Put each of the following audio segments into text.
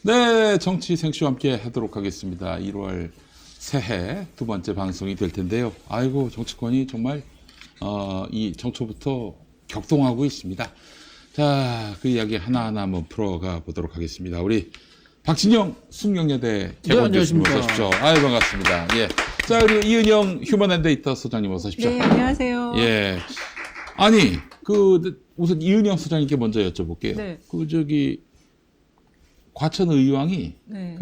네, 정치 생쇼와 함께 하도록 하겠습니다. 1월 새해 두 번째 방송이 될 텐데요. 아이고, 정치권이 정말 이 정초부터 격동하고 있습니다. 자, 그 이야기 하나하나 한번 풀어가 보도록 하겠습니다. 우리 박진영 숙명여대 개원 교수님 어서 오십시오. 아유, 반갑습니다. 예. 자, 그리고 이은영 휴먼앤데이터 소장님 어서 오십시오. 네, 안녕하세요. 예. 아니, 우선 이은영 소장님께 먼저 여쭤볼게요. 네. 과천 의왕이 네.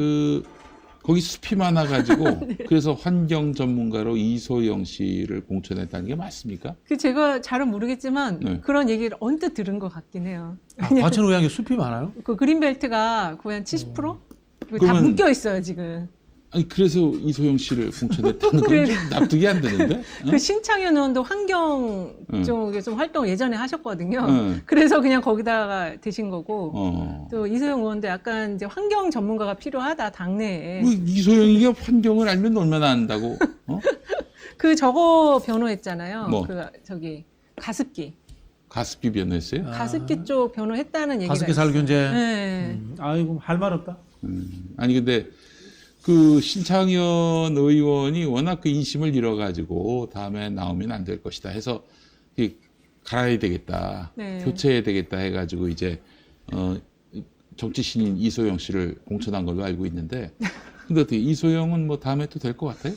거기 숲이 많아가지고 네. 그래서 환경 전문가로 이소영 씨를 공천했다는 게 맞습니까? 제가 잘은 모르겠지만 네. 그런 얘기를 언뜻 들은 것 같긴 해요. 과천 의왕에 숲이 많아요? 그 그린벨트가 거의 한 70%? 다 그러면- 묶여 있어요 지금. 아니 그래서 이소영 씨를 공천했다는 건 그래. 좀 납득이 안 되는데? 그 신창현 의원도 환경 응. 쪽에 좀 활동을 예전에 하셨거든요. 응. 그래서 그냥 거기다가 되신 거고. 어. 또 이소영 의원도 약간 이제 환경 전문가가 필요하다 당내에. 뭐 이소영이가 환경을 알면 얼마나 안다고? 어? 그 저거 변호했잖아요. 뭐? 가습기. 가습기 변호했어요? 가습기 쪽 변호했다는 얘기가 가습기 있어요. 살균제. 네. 아이고 할 말 없다. 아니 근데 그 신창현 의원이 워낙 그 인심을 잃어가지고 다음에 나오면 안 될 것이다 해서 갈아야 되겠다, 네. 교체해야 되겠다 해가지고 이제 정치 신인 이소영 씨를 공천한 걸로 알고 있는데 근데 어떻게 이소영은 뭐 다음에 또 될 것 같아요?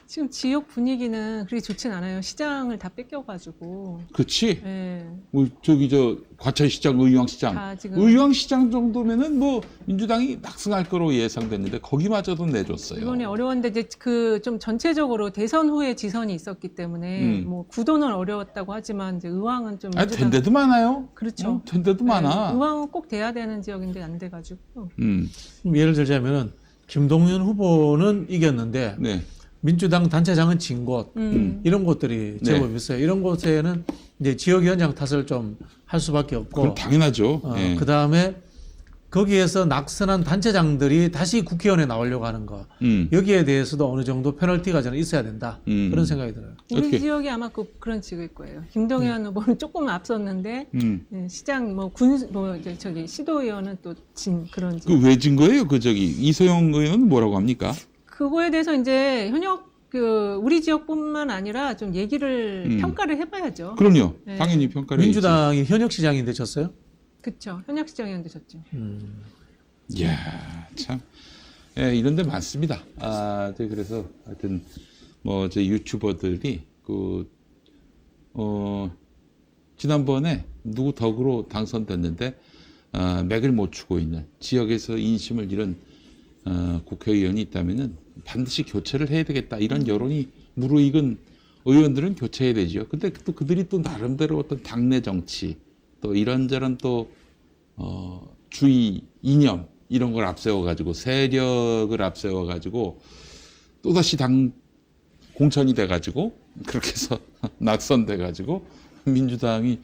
지금 지역 분위기는 그렇게 좋진 않아요. 시장을 다 뺏겨가지고. 그렇지? 네. 뭐 과천시장, 의왕시장, 다 지금 의왕시장 정도면은 뭐 민주당이 낙승할 거로 예상됐는데 거기마저도 내줬어요. 이번에 어려웠는데 이제 좀 전체적으로 대선 후에 지선이 있었기 때문에 뭐 구도는 어려웠다고 하지만 이제 의왕은 좀 아, 된 데도 많아요. 그렇죠. 된 데도 많아. 네, 의왕은 꼭 돼야 되는 지역인데 안 돼가지고. 그럼 예를 들자면은 김동연 후보는 이겼는데 네. 민주당 단체장은 진 곳, 이런 곳들이 네. 제법 있어요. 이런 곳에는 이제 지역위원장 탓을 좀 할 수밖에 없고, 그럼 당연하죠. 예. 그 다음에 거기에서 낙선한 단체장들이 다시 국회의원에 나오려고 하는 거, 여기에 대해서도 어느 정도 페널티가 저는 있어야 된다. 그런 생각이 들어요. 우리 어떻게? 지역이 아마 그런 지역일 거예요. 김동연 후보는 조금 앞섰는데 네, 시장 시도의원은 또 진 그런 지역. 그 왜 진 거예요? 이소영 의원은 뭐라고 합니까? 그거에 대해서 이제 우리 지역뿐만 아니라 좀 얘기를 평가를 해봐야죠. 그럼요. 네. 당연히 평가를 민주당이 현역 시장인데 졌어요? 그렇죠. 현역시장이었는데 졌죠. 이야, 참. 예, 이런 데 많습니다. 그래서 하여튼 저 유튜버들이 지난번에 누구 덕으로 당선됐는데 맥을 못 추고 있는 지역에서 인심을 잃은 국회의원이 있다면은 반드시 교체를 해야 되겠다 이런 여론이 무르익은 의원들은 교체해야 되죠. 근데 또 그들이 또 나름대로 어떤 당내 정치 또 이런저런 또 주의 이념 이런 걸 앞세워가지고 세력을 앞세워가지고 또다시 당 공천이 돼가지고 그렇게 해서 낙선돼가지고 민주당이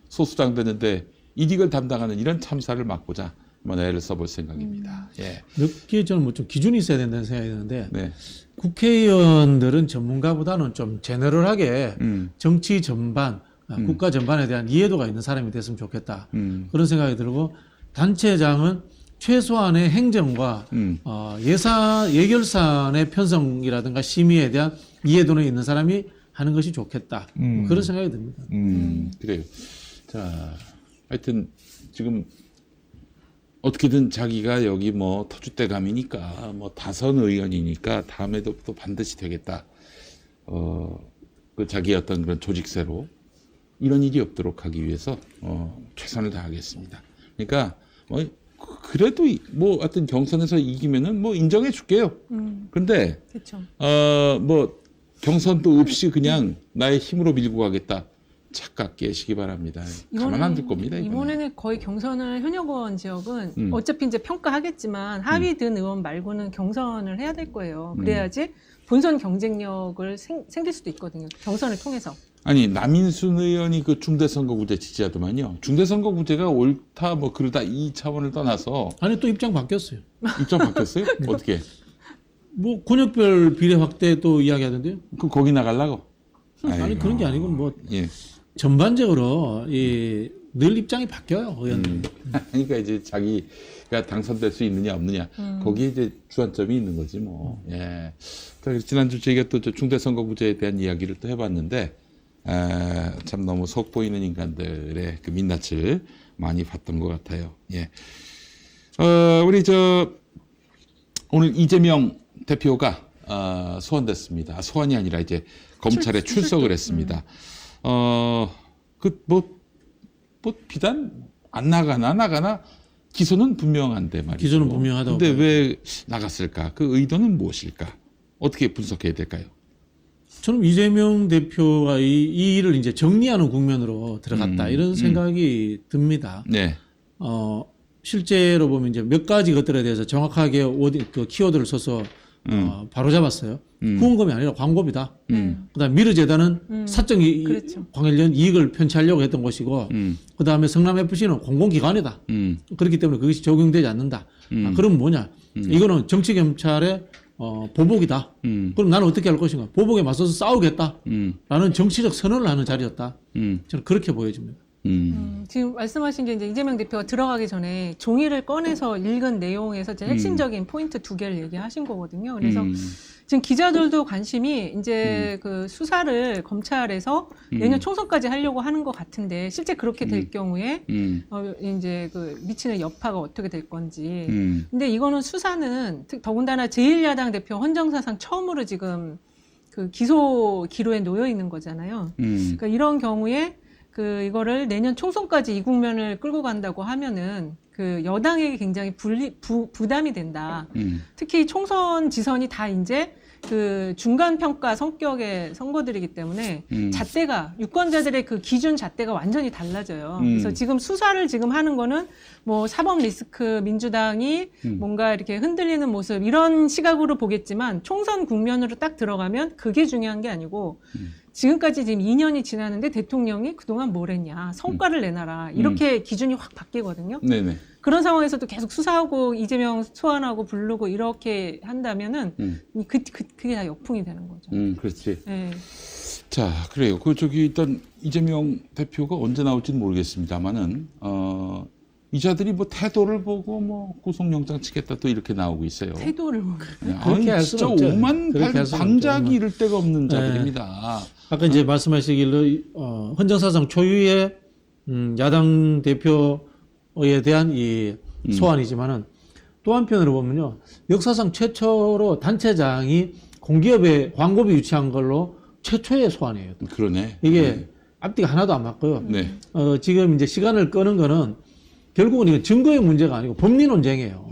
소수당 되는데 이익을 담당하는 이런 참사를 막고자 애를 써볼 생각입니다. 예. 몇 개 저는 좀 기준이 있어야 된다는 생각이 드는데, 네. 국회의원들은 전문가보다는 좀 제너럴하게 정치 전반, 국가 전반에 대한 이해도가 있는 사람이 됐으면 좋겠다. 그런 생각이 들고, 단체장은 최소한의 행정과 예결산의 편성이라든가 심의에 대한 이해도는 있는 사람이 하는 것이 좋겠다. 그런 생각이 듭니다. 그래요. 자, 하여튼 지금 어떻게든 자기가 여기 터줏대감이니까 다선 의원이니까 다음에도 또 반드시 되겠다. 자기의 어떤 그런 조직세로 이런 일이 없도록 하기 위해서 최선을 다하겠습니다. 그러니까 그래도 하여튼 경선에서 이기면은 인정해 줄게요. 그런데 그렇죠. 경선도 없이 그냥 나의 힘으로 밀고 가겠다. 착각 깨시기 바랍니다. 가만 안 둘 겁니다. 이번에는 거의 경선을 현역 의원 지역은 어차피 이제 평가하겠지만 하위 든 의원 말고는 경선을 해야 될 거예요. 그래야지 본선 경쟁력을 생길 수도 있거든요. 경선을 통해서. 아니 남인순 의원이 중대선거구제 지지하더만요. 중대선거구제가 옳다 그러다 이 차원을 떠나서 아니 또 입장 바뀌었어요. 입장 바뀌었어요? 어떻게? 권역별 비례 확대 또 이야기하던데요. 거기 나가려고? 아니 그런 게 아니고 예. 전반적으로 이 늘 입장이 바뀌어요, 의원들이. 그러니까 이제 자기가 당선될 수 있느냐 없느냐 거기에 이제 주안점이 있는 거지 뭐. 예. 자, 지난주 저희가 또 중대선거구제에 대한 이야기를 또 해봤는데 참 너무 속 보이는 인간들의 그 민낯을 많이 봤던 것 같아요. 예. 우리 오늘 이재명 대표가 소환됐습니다. 소환이 아니라 이제 검찰에 출석을 했습니다. 비단 안 나가나 기소는 분명한데 말이죠. 기소는 분명하다고. 근데 왜 나갔을까? 그 의도는 무엇일까? 어떻게 분석해야 될까요? 저는 이재명 대표가 이 일을 이제 정리하는 국면으로 들어갔다 이런 생각이 듭니다. 네. 실제로 보면 이제 몇 가지 것들에 대해서 정확하게 그 키워드를 써서 바로 잡았어요. 후원금이 아니라 광고비다. 그다음 미르재단은 사적 그렇죠. 관련 이익을 편취하려고 했던 것이고, 그다음에 성남 FC는 공공기관이다. 그렇기 때문에 그것이 적용되지 않는다. 그럼 뭐냐? 이거는 정치 검찰의 보복이다. 그럼 나는 어떻게 할 것인가? 보복에 맞서서 싸우겠다. 라는 정치적 선언을 하는 자리였다. 저는 그렇게 보여집니다. 지금 말씀하신 게 이제 이재명 대표가 들어가기 전에 종이를 꺼내서 읽은 내용에서 제 핵심적인 포인트 2개를 얘기하신 거거든요. 그래서 지금 기자들도 관심이 이제 그 수사를 검찰에서 내년 총선까지 하려고 하는 것 같은데 실제 그렇게 될 경우에 이제 그 미치는 여파가 어떻게 될 건지. 근데 이거는 수사는 더군다나 제1야당 대표 헌정사상 처음으로 지금 그 기소 기로에 놓여 있는 거잖아요. 그러니까 이런 경우에 이거를 내년 총선까지 이 국면을 끌고 간다고 하면은 그 여당에게 굉장히 부담이 된다. 특히 총선 지선이 다 이제 그 중간 평가 성격의 선거들이기 때문에 잣대가 유권자들의 그 기준 잣대가 완전히 달라져요. 그래서 지금 수사를 지금 하는 거는 뭐 사법 리스크 민주당이 뭔가 이렇게 흔들리는 모습 이런 시각으로 보겠지만 총선 국면으로 딱 들어가면 그게 중요한 게 아니고 지금까지 지금 2년이 지났는데 대통령이 그동안 뭘 했냐 성과를 내놔라 이렇게 기준이 확 바뀌거든요. 네네. 그런 상황에서도 계속 수사하고 이재명 소환하고 부르고 이렇게 한다면은 그게 다 역풍이 되는 거죠. 그렇지. 네. 자, 그래요. 일단 이재명 대표가 언제 나올지는 모르겠습니다만은 이자들이 뭐 태도를 보고 뭐 구속영장 치겠다 또 이렇게 나오고 있어요. 태도를 보고. 그렇게 할 진짜 수는 없죠. 오만 그렇게 할 수는 방작이 없죠. 이를 데가 없는 자들입니다. 아까 이제 말씀하시길로 헌정사상 초유의 야당 대표에 대한 이 소환이지만은 또 한편으로 보면요 역사상 최초로 단체장이 공기업에 광고비 유치한 걸로 최초의 소환이에요. 그러네. 이게 앞뒤가 하나도 안 맞고요. 네. 지금 이제 시간을 끄는 거는 결국은 이건 증거의 문제가 아니고 법리 논쟁이에요.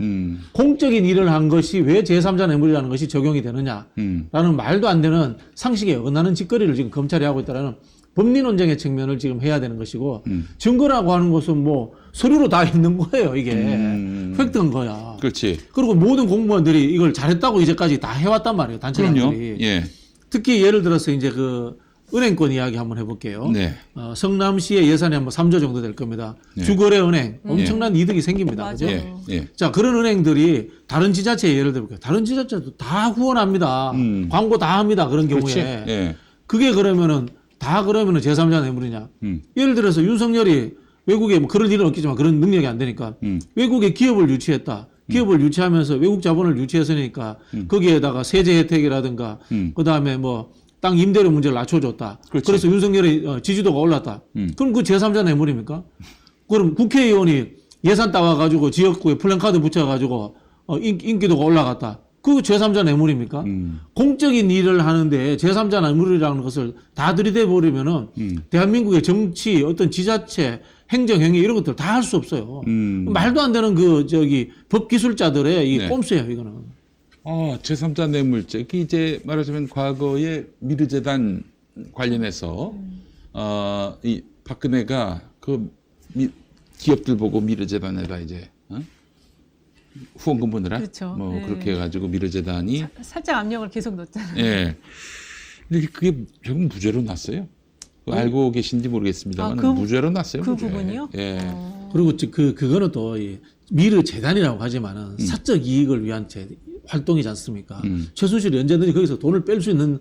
공적인 일을 한 것이 왜 제3자 뇌물이라는 것이 적용이 되느냐라는 말도 안 되는 상식에 어긋나는 짓거리를 지금 검찰이 하고 있다라는 법리 논쟁의 측면을 지금 해야 되는 것이고 증거라고 하는 것은 뭐 서류로 다 있는 거예요. 이게 획득한 거야. 그렇지. 그리고 모든 공무원들이 이걸 잘했다고 이제까지 다 해왔단 말이에요. 단체장들이. 예. 특히 예를 들어서 이제 그 은행권 이야기 한번 해볼게요. 네. 성남시의 예산이 한번 3조 정도 될 겁니다. 네. 주거래은행 엄청난 이득이 생깁니다. 맞아. 그죠? 예. 예. 자, 그런 은행들이 다른 지자체 예를 들어볼게요. 다른 지자체도 다 후원합니다. 광고 다 합니다. 그런 그렇지. 경우에. 예. 그게 그러면은 제3자 뇌물이냐. 예를 들어서 윤석열이 외국에 뭐 그럴 일은 없겠지만 그런 능력이 안 되니까 외국에 기업을 유치했다. 기업을 유치하면서 외국 자본을 유치했으니까 거기에다가 세제 혜택이라든가 그다음에 뭐 땅 임대료 문제를 낮춰줬다. 그렇지. 그래서 윤석열의 지지도가 올랐다. 그럼 그 제3자 뇌물입니까? 그럼 국회의원이 예산 따와가지고 지역구에 플랜카드 붙여가지고 인기도가 올라갔다. 그 제3자 뇌물입니까? 공적인 일을 하는데 제3자 뇌물이라는 것을 다 들이대 버리면은 대한민국의 정치, 어떤 지자체, 행정행위 이런 것들 다 할 수 없어요. 말도 안 되는 법 기술자들의 이 네. 꼼수예요, 이거는. 제3자 뇌물죄. 그 이제 말하자면 과거에 미르재단 관련해서 이 박근혜가 기업들 보고 미르재단에다 이제 후원금 보느라 그렇죠. 뭐 네. 그렇게 해가지고 미르재단이 살짝 압력을 계속 넣었잖아요. 예. 근데 그게 결국 무죄로 났어요. 알고 계신지 모르겠습니다만 무죄로 났어요. 그 무죄. 부분이요? 예. 그리고 그거는 또 미르 재단이라고 하지만은 사적 이익을 위한 활동이지 않습니까? 최순실이 언제든지 거기서 돈을 뺄 수 있는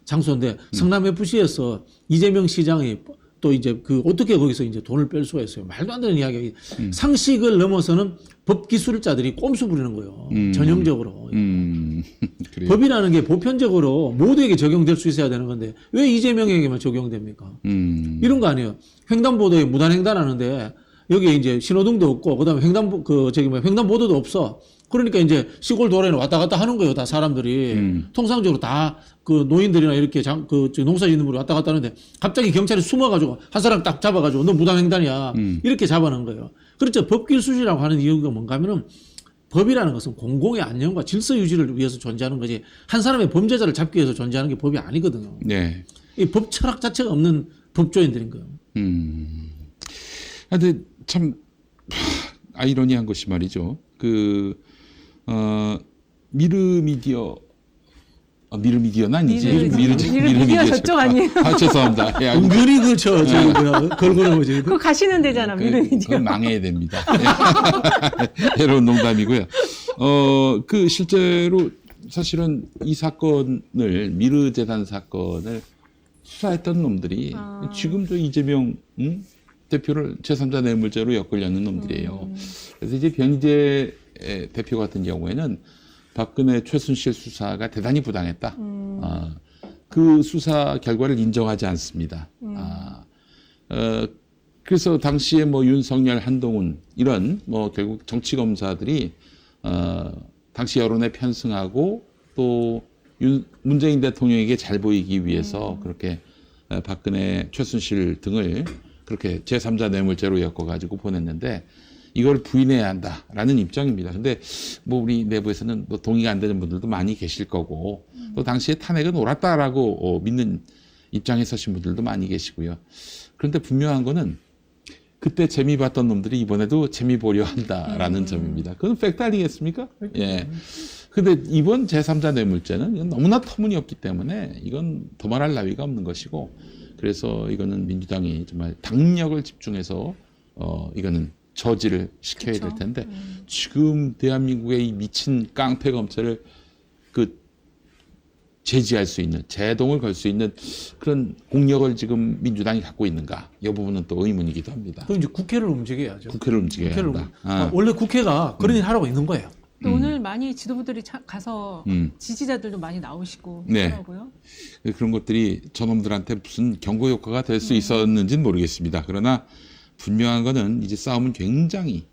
장소인데 성남 FC에서 이재명 시장이 또 이제 그 어떻게 거기서 이제 돈을 뺄 수가 있어요. 말도 안 되는 이야기. 상식을 넘어서는 법 기술자들이 꼼수 부리는 거예요. 전형적으로. 그래요. 법이라는 게 보편적으로 모두에게 적용될 수 있어야 되는 건데 왜 이재명에게만 적용됩니까? 이런 거 아니에요. 횡단보도에 무단횡단하는데 여기에 이제 신호등도 없고 그다음에 횡단보도도 없어. 그러니까 이제 시골 도로에는 왔다 갔다 하는 거예요. 다 사람들이. 통상적으로 다 그 노인들이나 이렇게 농사 짓는 분이 왔다 갔다 하는데 갑자기 경찰이 숨어가지고 한 사람 딱 잡아가지고 너 무단횡단이야. 이렇게 잡아놓은 거예요. 그렇죠. 법길수지라고 하는 이유가 뭔가 하면은 법이라는 것은 공공의 안녕과 질서 유지를 위해서 존재하는 거지 한 사람의 범죄자를 잡기 위해서 존재하는 게 법이 아니거든요. 네. 이 법 철학 자체가 없는 법조인들인 거예요. 근데 참 아이러니한 것이 말이죠. 미르미디어는 아니지. 미르미디어 저쪽 아니에요? 아, 죄송합니다. 예, 은근히 걸고는 거지. 그거 가시는 데잖아, 미르미디어. 그건 망해야 됩니다. 여러분 농담이고요. 실제로 사실은 이 사건을 미르재단 사건을 수사했던 놈들이 지금도 이재명 대표를 제3자 뇌물죄로 엮으려는 놈들이에요. 그래서 이제 변희재 대표 같은 경우에는 박근혜 최순실 수사가 대단히 부당했다. 그 수사 결과를 인정하지 않습니다. 그래서 당시에 뭐 윤석열, 한동훈 이런 뭐 결국 정치 검사들이 당시 여론에 편승하고 또 문재인 대통령에게 잘 보이기 위해서 그렇게 박근혜, 최순실 등을 그렇게 제3자 뇌물죄로 엮어가지고 보냈는데 이걸 부인해야 한다라는 입장입니다. 근데 뭐 우리 내부에서는 뭐 동의가 안 되는 분들도 많이 계실 거고 또 당시에 탄핵은 옳았다라고 믿는 입장에 서신 분들도 많이 계시고요. 그런데 분명한 거는 그때 재미 봤던 놈들이 이번에도 재미 보려 한다라는 점입니다. 그건 팩트 아니겠습니까? 예. 근데 이번 제3자 뇌물죄는 이건 너무나 터무니없기 때문에 이건 도말할 나위가 없는 것이고 그래서 이거는 민주당이 정말 당력을 집중해서 이거는 저지를 시켜야 될 텐데 지금 대한민국의 이 미친 깡패 검찰을 제지할 수 있는 제동을 걸 수 있는 그런 공력을 지금 민주당이 갖고 있는가 이 부분은 또 의문이기도 합니다. 그럼 이제 국회를 움직여야죠. 국회를 움직여야 한다. 원래 국회가 그런 일 하라고 있는 거예요. 오늘 많이 지도부들이 가서 지지자들도 많이 나오시고 하더라고요. 네. 그런 것들이 저놈들한테 무슨 경고 효과가 될 수 있었는지는 모르겠습니다. 그러나 분명한 거는 이제 싸움은 굉장히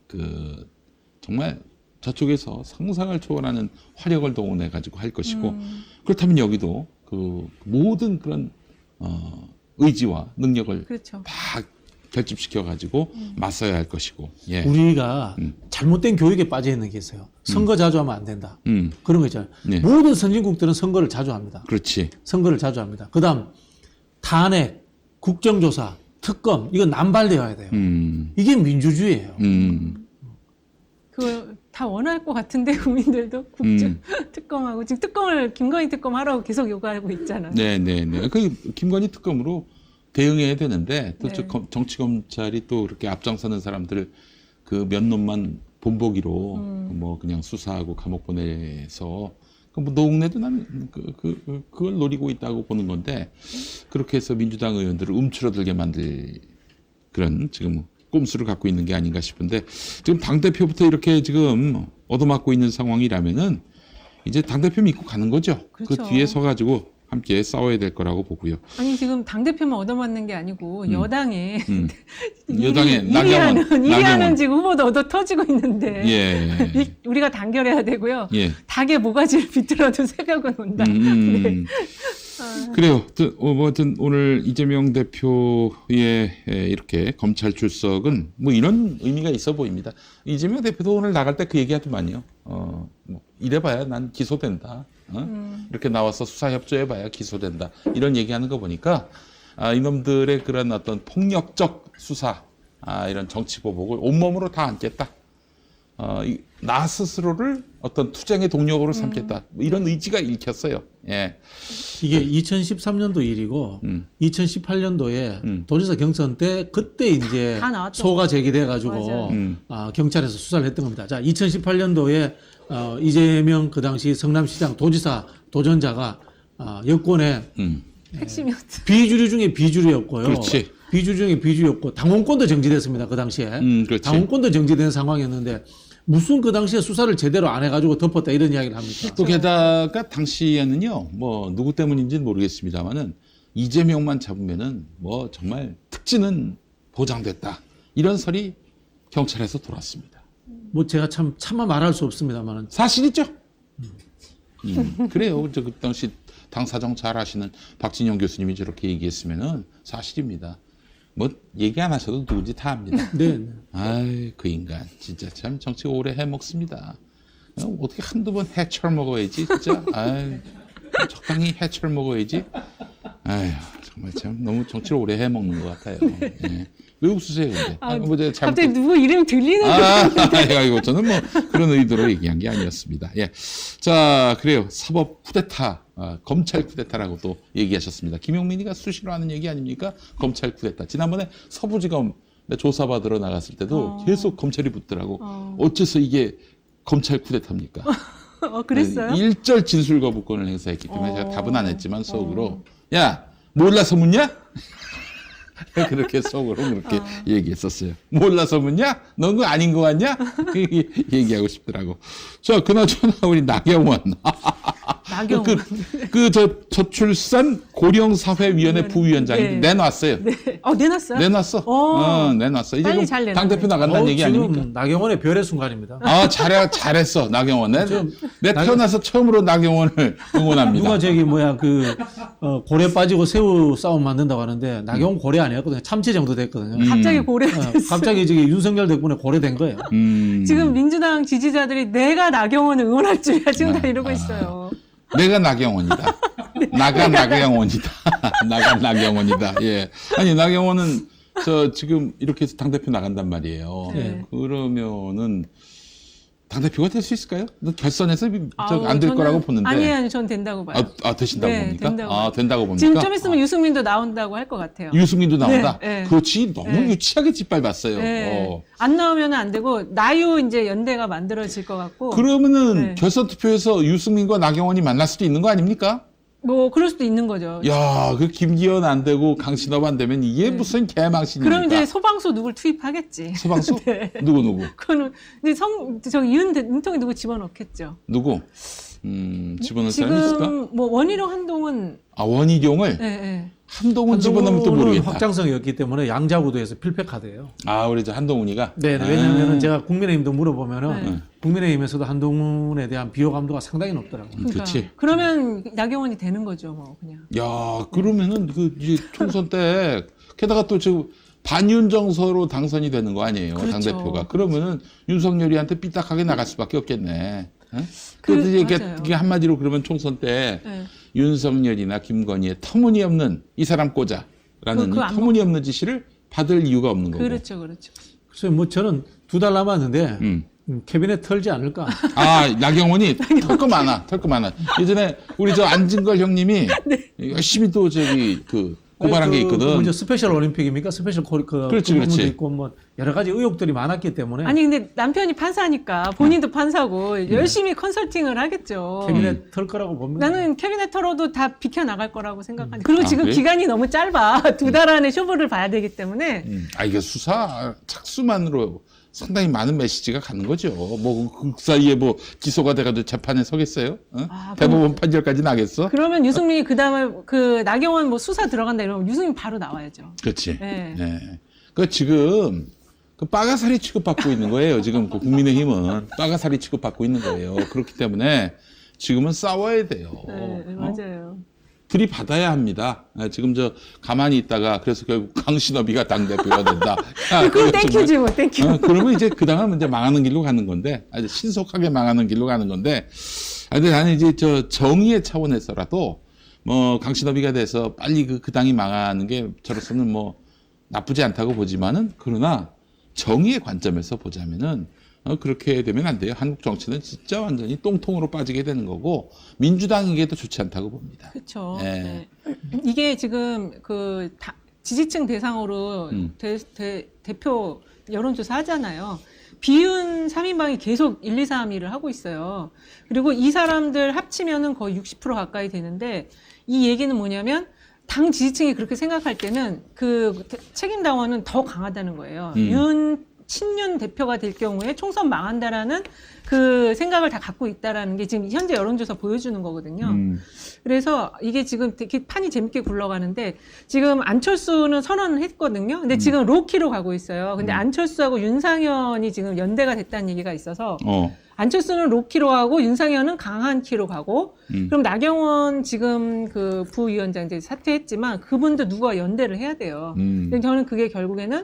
정말 저쪽에서 상상을 초월하는 화력을 동원해 가지고 할 것이고 그렇다면 여기도 모든 그런 의지와 능력을 그렇죠. 다 결집시켜 가지고 맞서야 할 것이고. 예. 우리가 잘못된 교육에 빠져 있는 게 있어요. 선거 자주 하면 안 된다. 그런 거 있잖아요. 네. 모든 선진국들은 선거를 자주 합니다. 그렇지. 선거를 자주 합니다. 그다음 탄핵, 국정조사, 특검 이건 남발되어야 돼요. 이게 민주주의예요. 그거 다 원할 것 같은데 국민들도 특검하고 지금 김건희 특검 하라고 계속 요구하고 있잖아요. 네네네. 김건희 특검으로 대응해야 되는데 또 네. 정치 검찰이 또 그렇게 앞장서는 사람들을 몇 놈만 본보기로 뭐 그냥 수사하고 감옥 보내서 뭐 노웅래도 나는 그걸 노리고 있다고 보는 건데 그렇게 해서 민주당 의원들을 움츠러들게 만들 그런 지금 꼼수를 갖고 있는 게 아닌가 싶은데 지금 당대표부터 이렇게 지금 얻어맞고 있는 상황이라면은 이제 당대표 믿고 가는 거죠. 그렇죠. 그 뒤에 서가지고 함께 싸워야 될 거라고 보고요. 아니 지금 당대표만 얻어맞는 게 아니고 여당에 여당에 1위하는 지금 후보도 얻어 터지고 있는데 예. 우리가 단결해야 되고요. 예. 닭의 모가지를 비틀어도 새벽은 온다. 네. 그래요. 하여튼 오늘 이재명 대표의 이렇게 검찰 출석은 뭐 이런 의미가 있어 보입니다. 이재명 대표도 오늘 나갈 때 그 얘기하더만요. 뭐 이래봐야 난 기소된다. 이렇게 나와서 수사 협조해봐야 기소된다. 이런 얘기하는 거 보니까 이놈들의 그런 어떤 폭력적 수사, 이런 정치 보복을 온몸으로 다 안겠다. 나 스스로를 어떤 투쟁의 동력으로 삼겠다. 이런 의지가 읽혔어요. 예. 이게 2013년도 일이고 2018년도에 도지사 경선 때 그때 이제 소가 제기돼 가지고 경찰에서 수사를 했던 겁니다. 자, 2018년도에 이재명 그 당시 성남시장 도지사 도전자가 여권의 핵심이었죠. 비주류 중에 비주류였고요. 그렇지. 비주 중에 비주였고 당원권도 정지됐습니다. 그 당시에. 그렇지. 당원권도 정지된 상황이었는데 무슨 그 당시에 수사를 제대로 안 해가지고 덮었다 이런 이야기를 합니까? 또 게다가 당시에는요, 뭐 누구 때문인지는 모르겠습니다만은 이재명만 잡으면은 뭐 정말 특지는 보장됐다 이런 설이 경찰에서 돌았습니다. 뭐 제가 차마 말할 수 없습니다만은 사실이죠. 그래요. 저 그 당시 당 사정 잘 아시는 박진영 교수님이 저렇게 얘기했으면은 사실입니다. 뭐 얘기 안 하셔도 누군지 다 압니다. 네. 아이 그 인간 진짜 참 정치 오래 해먹습니다. 어떻게 한두 번 해철 먹어야지 진짜. 아이 적당히 해철 먹어야지. 아휴 정말 참 너무 정치를 오래 해먹는 것 같아요. 예. 왜 웃으세요 근데? 뭐 제가 갑자기 누구 이름 들리는 아이고 저는 뭐 그런 의도로 얘기한 게 아니었습니다. 예. 자 그래요. 사법 쿠데타, 검찰 쿠데타라고 또 얘기하셨습니다. 김용민이가 수시로 하는 얘기 아닙니까? 검찰 쿠데타. 지난번에 서부지검 조사받으러 나갔을 때도 계속 검찰이 붙더라고. 어째서 이게 검찰 쿠데타입니까? 그랬어요? 일절 진술 거부권을 행사했기 때문에 제가 답은 안 했지만 속으로 야 몰라서 묻냐? 그렇게 속으로 그렇게 얘기했었어요. 몰라서 묻냐? 넌 그거 아닌 거 같냐? 얘기하고 싶더라고. 자, 그나저나 우리 나경원. 나경원. 저출산 고령사회위원회 부위원장이 네. 내놨어요. 네. 내놨어요? 내놨어. 내놨어. 이제 빨리 그럼 잘 당대표 나간다는 얘기 지금 아닙니까? 나경원의 별의 순간입니다. 잘했어, 나경원. 내 태어나서 처음으로 나경원을 응원합니다. 누가 저기 고래 빠지고 새우 싸움 만든다고 하는데 나경원 고래 아니었거든요. 참치 정도 됐거든요. 갑자기 고래가 됐어요. 갑자기 저기 윤석열 덕분에 고래 된 거예요. 지금 민주당 지지자들이 내가 나경원을 응원할 줄이야 지금 다 이러고 있어요. 내가 나경원이다. 나가 나경원이다. 나가 나경원이다. 예. 아니 나경원은 지금 이렇게 해서 당대표 나간단 말이에요. 네. 그러면은 당대표가 될 수 있을까요? 결선에서 안 될 거라고 보는데. 아니에요. 전 된다고 봐요. 되신다고 네, 봅니까? 된다고 봐요. 된다고 봅니까? 지금 좀 있으면 유승민도 나온다고 할 것 같아요. 유승민도 나온다? 네, 네. 그렇지. 너무 네. 유치하게 짓밟았어요. 네. 안 나오면 안 되고 나유 이제 연대가 만들어질 것 같고. 그러면은 네. 결선 투표에서 유승민과 나경원이 만날 수도 있는 거 아닙니까? 뭐 그럴 수도 있는 거죠. 야, 그 김기현 안 되고 강신업 안 되면 이게 무슨 개망신입니까? 그럼 이제 소방서 누굴 투입하겠지. 소방수? 네. 누구? 그거는 근데 저기 윤통이 누구 집어넣겠죠. 누구? 집어넣을 사람이 있을까? 지금 뭐 원희룡 한동훈. 원희룡을 네. 한동훈 집어넣으면 또 모르겠다. 확장성이었기 때문에 양자구도에서 필패카드예요. 우리 한동훈이가? 네, 왜냐하면 제가 국민의힘도 물어보면은 네. 국민의힘에서도 한동훈에 대한 비호감도가 상당히 높더라고요. 그러니까. 그치. 그러면 나경원이 되는 거죠, 뭐 그냥. 야, 그러면은 이제 총선 때 게다가 또 지금 반윤정서로 당선이 되는 거 아니에요, 그렇죠. 당대표가. 그러면은 윤석열이한테 삐딱하게 나갈 수밖에 없겠네. 응? 맞아요. 이게 한마디로 그러면 총선 때 네. 윤석열이나 김건희의 터무니없는 이 사람 꽂아라는 그거 안 터무니없는 지시를 받을 이유가 없는 거고. 그렇죠. 그래서 저는 2달 남았는데 음. 캐비넷 털지 않을까. 나경원이 털 거 많아. 예전에 우리 안진걸 형님이 열심히 또 고발한 게 있거든. 먼저 스페셜 올림픽입니까? 스페셜 그렇지. 부분도 있고 뭐 여러 가지 의혹들이 많았기 때문에 아니 근데 남편이 판사니까 본인도 판사고 열심히 컨설팅을 하겠죠. 캐비넷 털 거라고 봅니다. 나는 캐비넷 털어도 다 비켜 나갈 거라고 생각하니. 그리고 지금 그래? 기간이 너무 짧아. 2달 안에 쇼부를 봐야 되기 때문에. 이게 수사 착수만으로 상당히 많은 메시지가 가는 거죠. 그 사이에 기소가 돼가지고 재판에 서겠어요? 대법원 판결까지 나겠어? 그러면 유승민이 그다음에 나경원 수사 들어간다 이러면 유승민 바로 나와야죠. 그렇지. 네. 네. 지금 빠가사리 취급받고 있는 거예요. 지금 국민의힘은 빠가사리 취급받고 있는 거예요. 그렇기 때문에 지금은 싸워야 돼요. 네, 맞아요. 들이받아야 합니다. 지금 가만히 있다가 그래서 결국 강신업이가 당대표가 된다. 그건 땡큐지 뭐 땡큐. 그러면 이제 그 다음은 이제 망하는 길로 가는 건데 아주 신속하게 망하는 길로 가는 건데 근데 나는 이제 정의의 차원에서라도 강신업이가 돼서 빨리 그 당이 망하는 게 저로서는 나쁘지 않다고 보지만은 그러나 정의의 관점에서 보자면은 그렇게 되면 안 돼요. 한국 정치는 진짜 완전히 똥통으로 빠지게 되는 거고 민주당에게도 좋지 않다고 봅니다. 그렇죠. 네. 이게 지금 지지층 대상으로 대표 여론조사 하잖아요. 비윤 3인방이 계속 1, 2, 3위를 하고 있어요. 그리고 이 사람들 합치면은 거의 60% 가까이 되는데 이 얘기는 뭐냐면 당 지지층이 그렇게 생각할 때는 그 책임 당원은 더 강하다는 거예요. 친윤 대표가 될 경우에 총선 망한다라는 그 생각을 다 갖고 있다라는 게 지금 현재 여론조사 보여주는 거거든요. 그래서 이게 지금 되게 판이 재밌게 굴러가는데 지금 안철수는 선언을 했거든요. 근데 지금 로키로 가고 있어요. 근데 안철수하고 윤상현이 지금 연대가 됐다는 얘기가 있어서 안철수는 로키로 가고 윤상현은 강한 키로 가고 그럼 나경원 지금 그 부위원장 이제 사퇴했지만 그분도 누가 연대를 해야 돼요. 근데 저는 그게 결국에는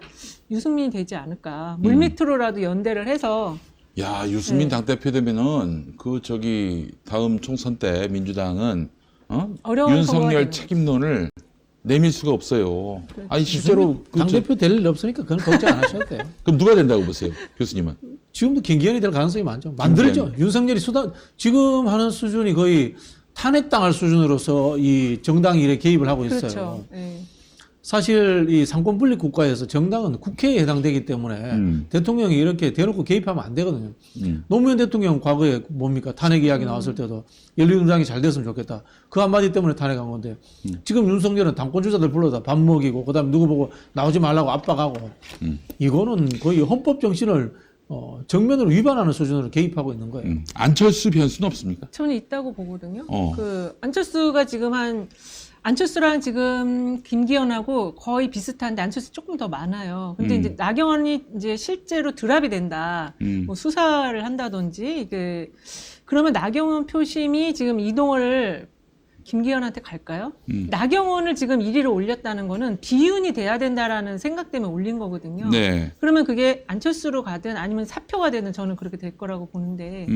유승민이 되지 않을까. 물밑으로라도 연대를 해서 야, 유승민 당대표 되면은 다음 총선 때 민주당은 어려운 윤석열 선거가 책임론을 내밀 수가 없어요. 아니 실제로 당대표 될 일 없으니까 그건 걱정 안 하셔도 돼요. 그럼 누가 된다고 보세요, 교수님은? 지금도 김기현이 될 가능성이 많죠. 만들죠. 윤석열이 지금 하는 수준이 거의 탄핵당할 수준으로서 이 정당 일에 개입을 하고 있어요. 그렇죠. 네. 사실 이 상권분립 국가에서 정당은 국회에 해당되기 때문에 대통령이 이렇게 대놓고 개입하면 안 되거든요. 노무현 대통령 과거에 뭡니까? 탄핵 이야기 나왔을 때도 열린우리당이 잘 됐으면 좋겠다. 그 한마디 때문에 탄핵한 건데 지금 윤석열은 당권 주자들 불러다 밥 먹이고 그다음에 누구 보고 나오지 말라고 압박하고 이거는 거의 헌법 정신을 정면으로 위반하는 수준으로 개입하고 있는 거예요. 안철수 변수는 없습니까? 저는 있다고 보거든요. 그 안철수가 지금 안철수랑 지금 김기현하고 거의 비슷한데 안철수 조금 더 많아요. 근데 이제 나경원이 이제 실제로 드랍이 된다. 뭐 수사를 한다든지 그러면 나경원 표심이 지금 이동을 김기현한테 갈까요? 나경원을 지금 1위로 올렸다는 거는 비윤이 돼야 된다라는 생각 때문에 올린 거거든요. 네. 그러면 그게 안철수로 가든 아니면 사표가 되든 저는 그렇게 될 거라고 보는데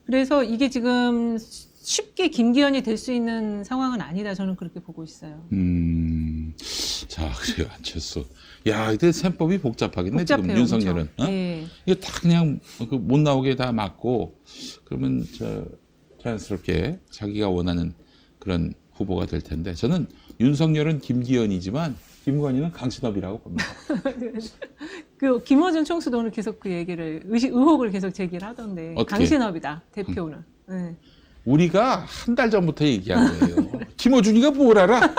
그래서 이게 지금 쉽게 김기현이 될 수 있는 상황은 아니다. 저는 그렇게 보고 있어요. 자, 그래요. 안철수. 야, 이제 셈법이 복잡하겠네, 복잡해요, 지금 윤석열은. 그렇죠? 네. 이거 다 그냥 못 나오게 다 막고, 그러면 자연스럽게 자기가 원하는 그런 후보가 될 텐데, 저는 윤석열은 김기현이지만, 김건희는 강신업이라고 봅니다. 그 김어준 총수도 오늘 계속 그 얘기를 의혹을 계속 제기를 하던데 어떻게? 강신업이다 대표는. 네. 우리가 한 달 전부터 얘기한 거예요. 김어준이가 뭘 알아?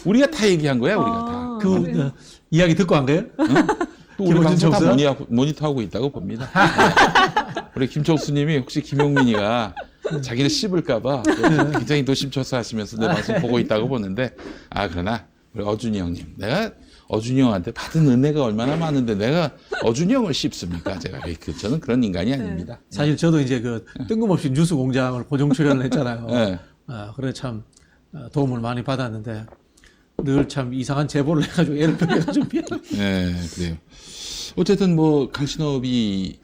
우리가 다 얘기한 거야, 우리가 다. 이야기 듣고 한 거예요? 또 우리 방송 다 모니터하고 있다고 봅니다. 네. 우리 김총수님이 혹시 김용민이가 자기를 씹을까봐 굉장히 노심초사하시면서 내 방송 보고 있다고 보는데, 그러나 우리 어준이 형님, 내가 어준이 형한테 받은 은혜가 얼마나 많은데 내가 어준이 형을 씹습니까? 저는 그런 인간이 아닙니다. 사실 저도 이제 뜬금없이 뉴스 공장을 고정 출연을 했잖아요. 네. 그래 참 도움을 많이 받았는데 늘 참 이상한 제보를 해가지고 애를 먹여가지고 미안해요. 네, 그래요. 어쨌든 강신업이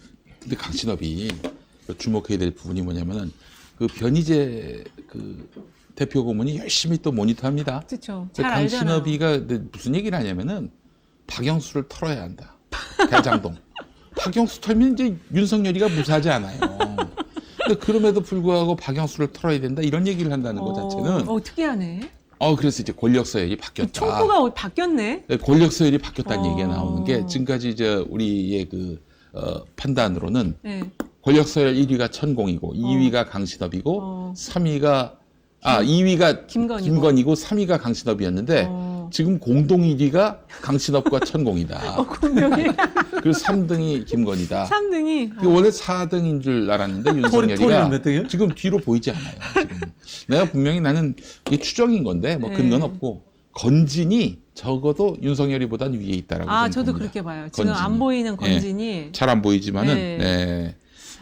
주목해야 될 부분이 뭐냐면은 변희재 대표 고문이 열심히 또 모니터합니다. 그렇죠. 잘 알잖아요. 강신업이가 무슨 얘기를 하냐면은 박영수를 털어야 한다. 대장동. 박영수 털면 이제 윤석열이가 무사하지 않아요. 근데 그럼에도 불구하고 박영수를 털어야 된다 이런 얘기를 한다는 것 자체는 특이하네. 그래서 이제 권력 서열이 바뀌었다. 총구가 바뀌었네. 권력 서열이 바뀌었다는 얘기가 나오는 게 지금까지 우리의 판단으로는 네. 권력 서열 1위가 천공이고 2위가 강신업이고 2위가 김건희고 3위가 강신업이었는데 지금 공동 1위가 강신업과 천공이다. 공명이. 그리고 3등이 김건희다. 3등이. 원래 4등인 줄 알았는데 윤석열이가 몇 등이요? 지금 뒤로 보이지 않아요. 지금. 내가 분명히 나는 이게 추정인 건데 근거는 없고 건진이 적어도 윤석열이보단 위에 있다라고 저도 봅니다. 그렇게 봐요. 지금 안 보이는 건진이. 잘 안 보이지만은. 네.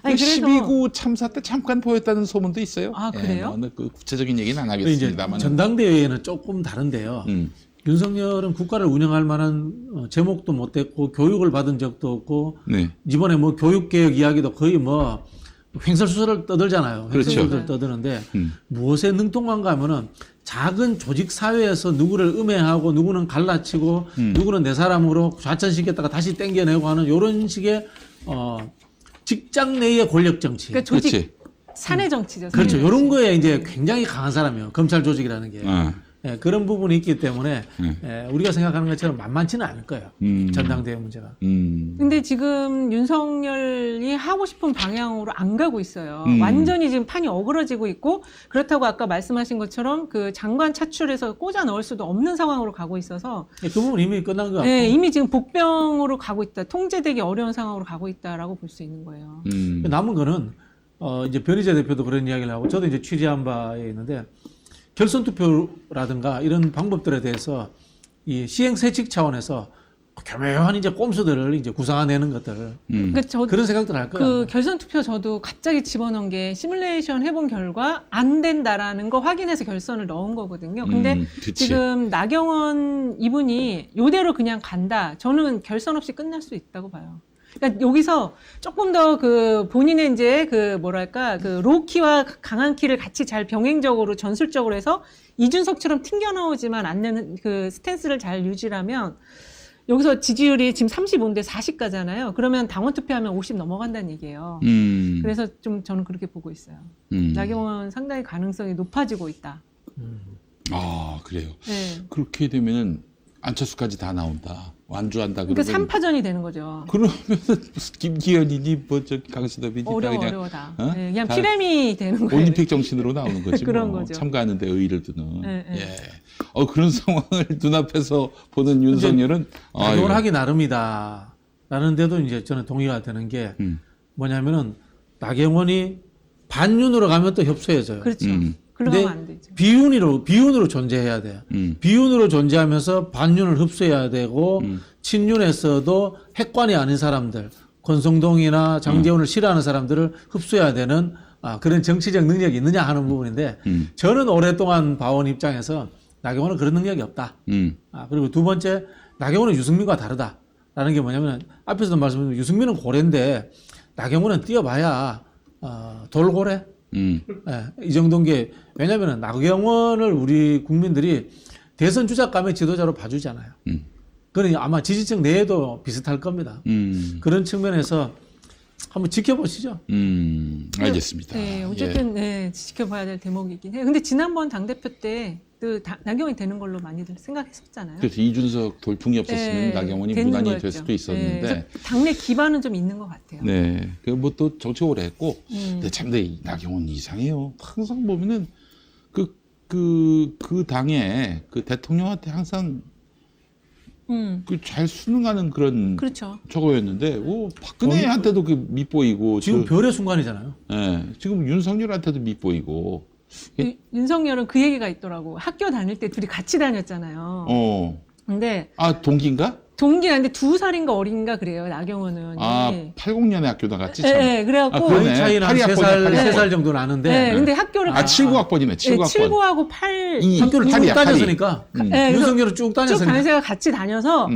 아니, 12구 참사 때 잠깐 보였다는 소문도 있어요. 그래요? 구체적인 얘기는 안 하겠습니다만. 전당대회는 조금 다른데요. 윤석열은 국가를 운영할 만한 제목도 못 됐고 교육을 받은 적도 없고 이번에 교육개혁 이야기도 거의 횡설수설을 떠들잖아요. 횡설수설 그렇죠. 떠드는데 무엇에 능통한가 하면은 작은 조직 사회에서 누구를 음해하고 누구는 갈라치고 누구는 내 사람으로 좌천시켰다가 다시 땡겨내고 하는 이런 식의 직장 내의 권력 정치. 그러니까 조직 사내 정치죠. 그렇죠. 사내 이런 정치. 거에 이제 굉장히 강한 사람이에요. 검찰 조직이라는 게. 예, 그런 부분이 있기 때문에 예, 우리가 생각하는 것처럼 만만치는 않을 거예요. 전당대회 문제가. 근데 지금 윤석열이 하고 싶은 방향으로 안 가고 있어요. 완전히 지금 판이 어그러지고 있고 그렇다고 아까 말씀하신 것처럼 그 장관 차출해서 꽂아 넣을 수도 없는 상황으로 가고 있어서 예, 그 부분 이미 끝난 것 같고. 네, 이미 지금 복병으로 가고 있다. 통제되기 어려운 상황으로 가고 있다라고 볼 수 있는 거예요. 남은 거는 이제 변희재 대표도 그런 이야기를 하고 저도 이제 취재한 바에 있는데 결선 투표라든가 이런 방법들에 대해서 이 시행 세칙 차원에서 교묘한 이제 꼼수들을 이제 구상해내는 것들 그러니까 그런 생각들 할 거예요. 그 결선 투표 저도 갑자기 집어넣은 게 시뮬레이션 해본 결과 안 된다라는 거 확인해서 결선을 넣은 거거든요. 근데 그치. 지금 나경원 이분이 이대로 그냥 간다. 저는 결선 없이 끝날 수 있다고 봐요. 그러니까 여기서 조금 더 그 본인의 이제 그 뭐랄까 그 로키와 강한 키를 같이 잘 병행적으로 전술적으로 해서 이준석처럼 튕겨 나오지만 않는 그 스탠스를 잘 유지하면 여기서 지지율이 지금 35인데 40 가잖아요. 그러면 당원 투표하면 50 넘어간다는 얘기예요. 그래서 좀 저는 그렇게 보고 있어요. 나경원 상당히 가능성이 높아지고 있다. 아, 그래요. 네. 그렇게 되면은 안철수까지 다 나온다. 완주한다. 그러니까 그러면 3파전이 되는 거죠. 그러면은 무슨 김기현이니 뭐 저 강신업이니 다 그냥 어려워 다. 어? 네, 그냥 다 피렘이 되는 거예요. 올림픽 정신으로 나오는 거지. 그런 뭐. 거죠. 참가하는데 의의를 두는. 네, 네. 예. 그런 상황을 눈앞에서 보는 윤석열은 나경원 하기 나름이다라는 데도 이제 저는 동의가 되는 게 뭐냐면은 나경원이 반윤으로 가면 또 협소해져요. 그렇죠. 근데 그러면 안 되죠. 비윤으로 존재해야 돼요. 비윤으로 존재하면서 반윤을 흡수해야 되고 친윤에서도 핵관이 아닌 사람들, 권성동이나 장제원을 싫어하는 사람들을 흡수해야 되는 그런 정치적 능력이 있느냐 하는 부분인데 저는 오랫동안 봐온 입장에서 나경원은 그런 능력이 없다. 그리고 두 번째 나경원은 유승민과 다르다라는 게 뭐냐면 앞에서도 말씀드린 유승민은 고래인데 나경원은 뛰어봐야 돌고래. 예, 이 정도인 게 왜냐하면 나경원을 우리 국민들이 대선 주자감의 지도자로 봐주잖아요. 그러니 아마 지지층 내에도 비슷할 겁니다. 그런 측면에서 한번 지켜보시죠. 알겠습니다. 네, 어쨌든 네, 지켜봐야 될 대목이긴 해요. 근데 지난번 당대표 때 그 나경원이 되는 걸로 많이들 생각했었잖아요. 그래서 이준석 돌풍이 없었으면 네, 나경원이 되는 무난히 거였죠. 될 수도 있었는데. 네, 그래서 당내 기반은 좀 있는 것 같아요. 네. 뭐 또 정치 오래 했고. 근데 참, 내 나경원 이상해요. 항상 보면은 그 당에 그 대통령한테 항상 그 잘 순응하는 그런 그렇죠. 저거였는데, 박근혜한테도 그 밑보이고. 지금 별의 순간이잖아요. 네. 지금 윤석열한테도 밑보이고. 윤석열은 그 얘기가 있더라고. 학교 다닐 때 둘이 같이 다녔잖아요. 근데 동기인가? 동기가 근데 2살인가 어린가 그래요. 나경원은. 80년에 학교 나갔지. 참. 네, 그래갖고 그러네. 차이는 3살 정도 나는데. 네, 근데 학교를 79학번이네. 79학번. 79하고 8 학교를 쭉 8이야, 다녔으니까. 네, 윤석열은 쭉 쭉 다녔으니까. 다니다가 같이 다녀서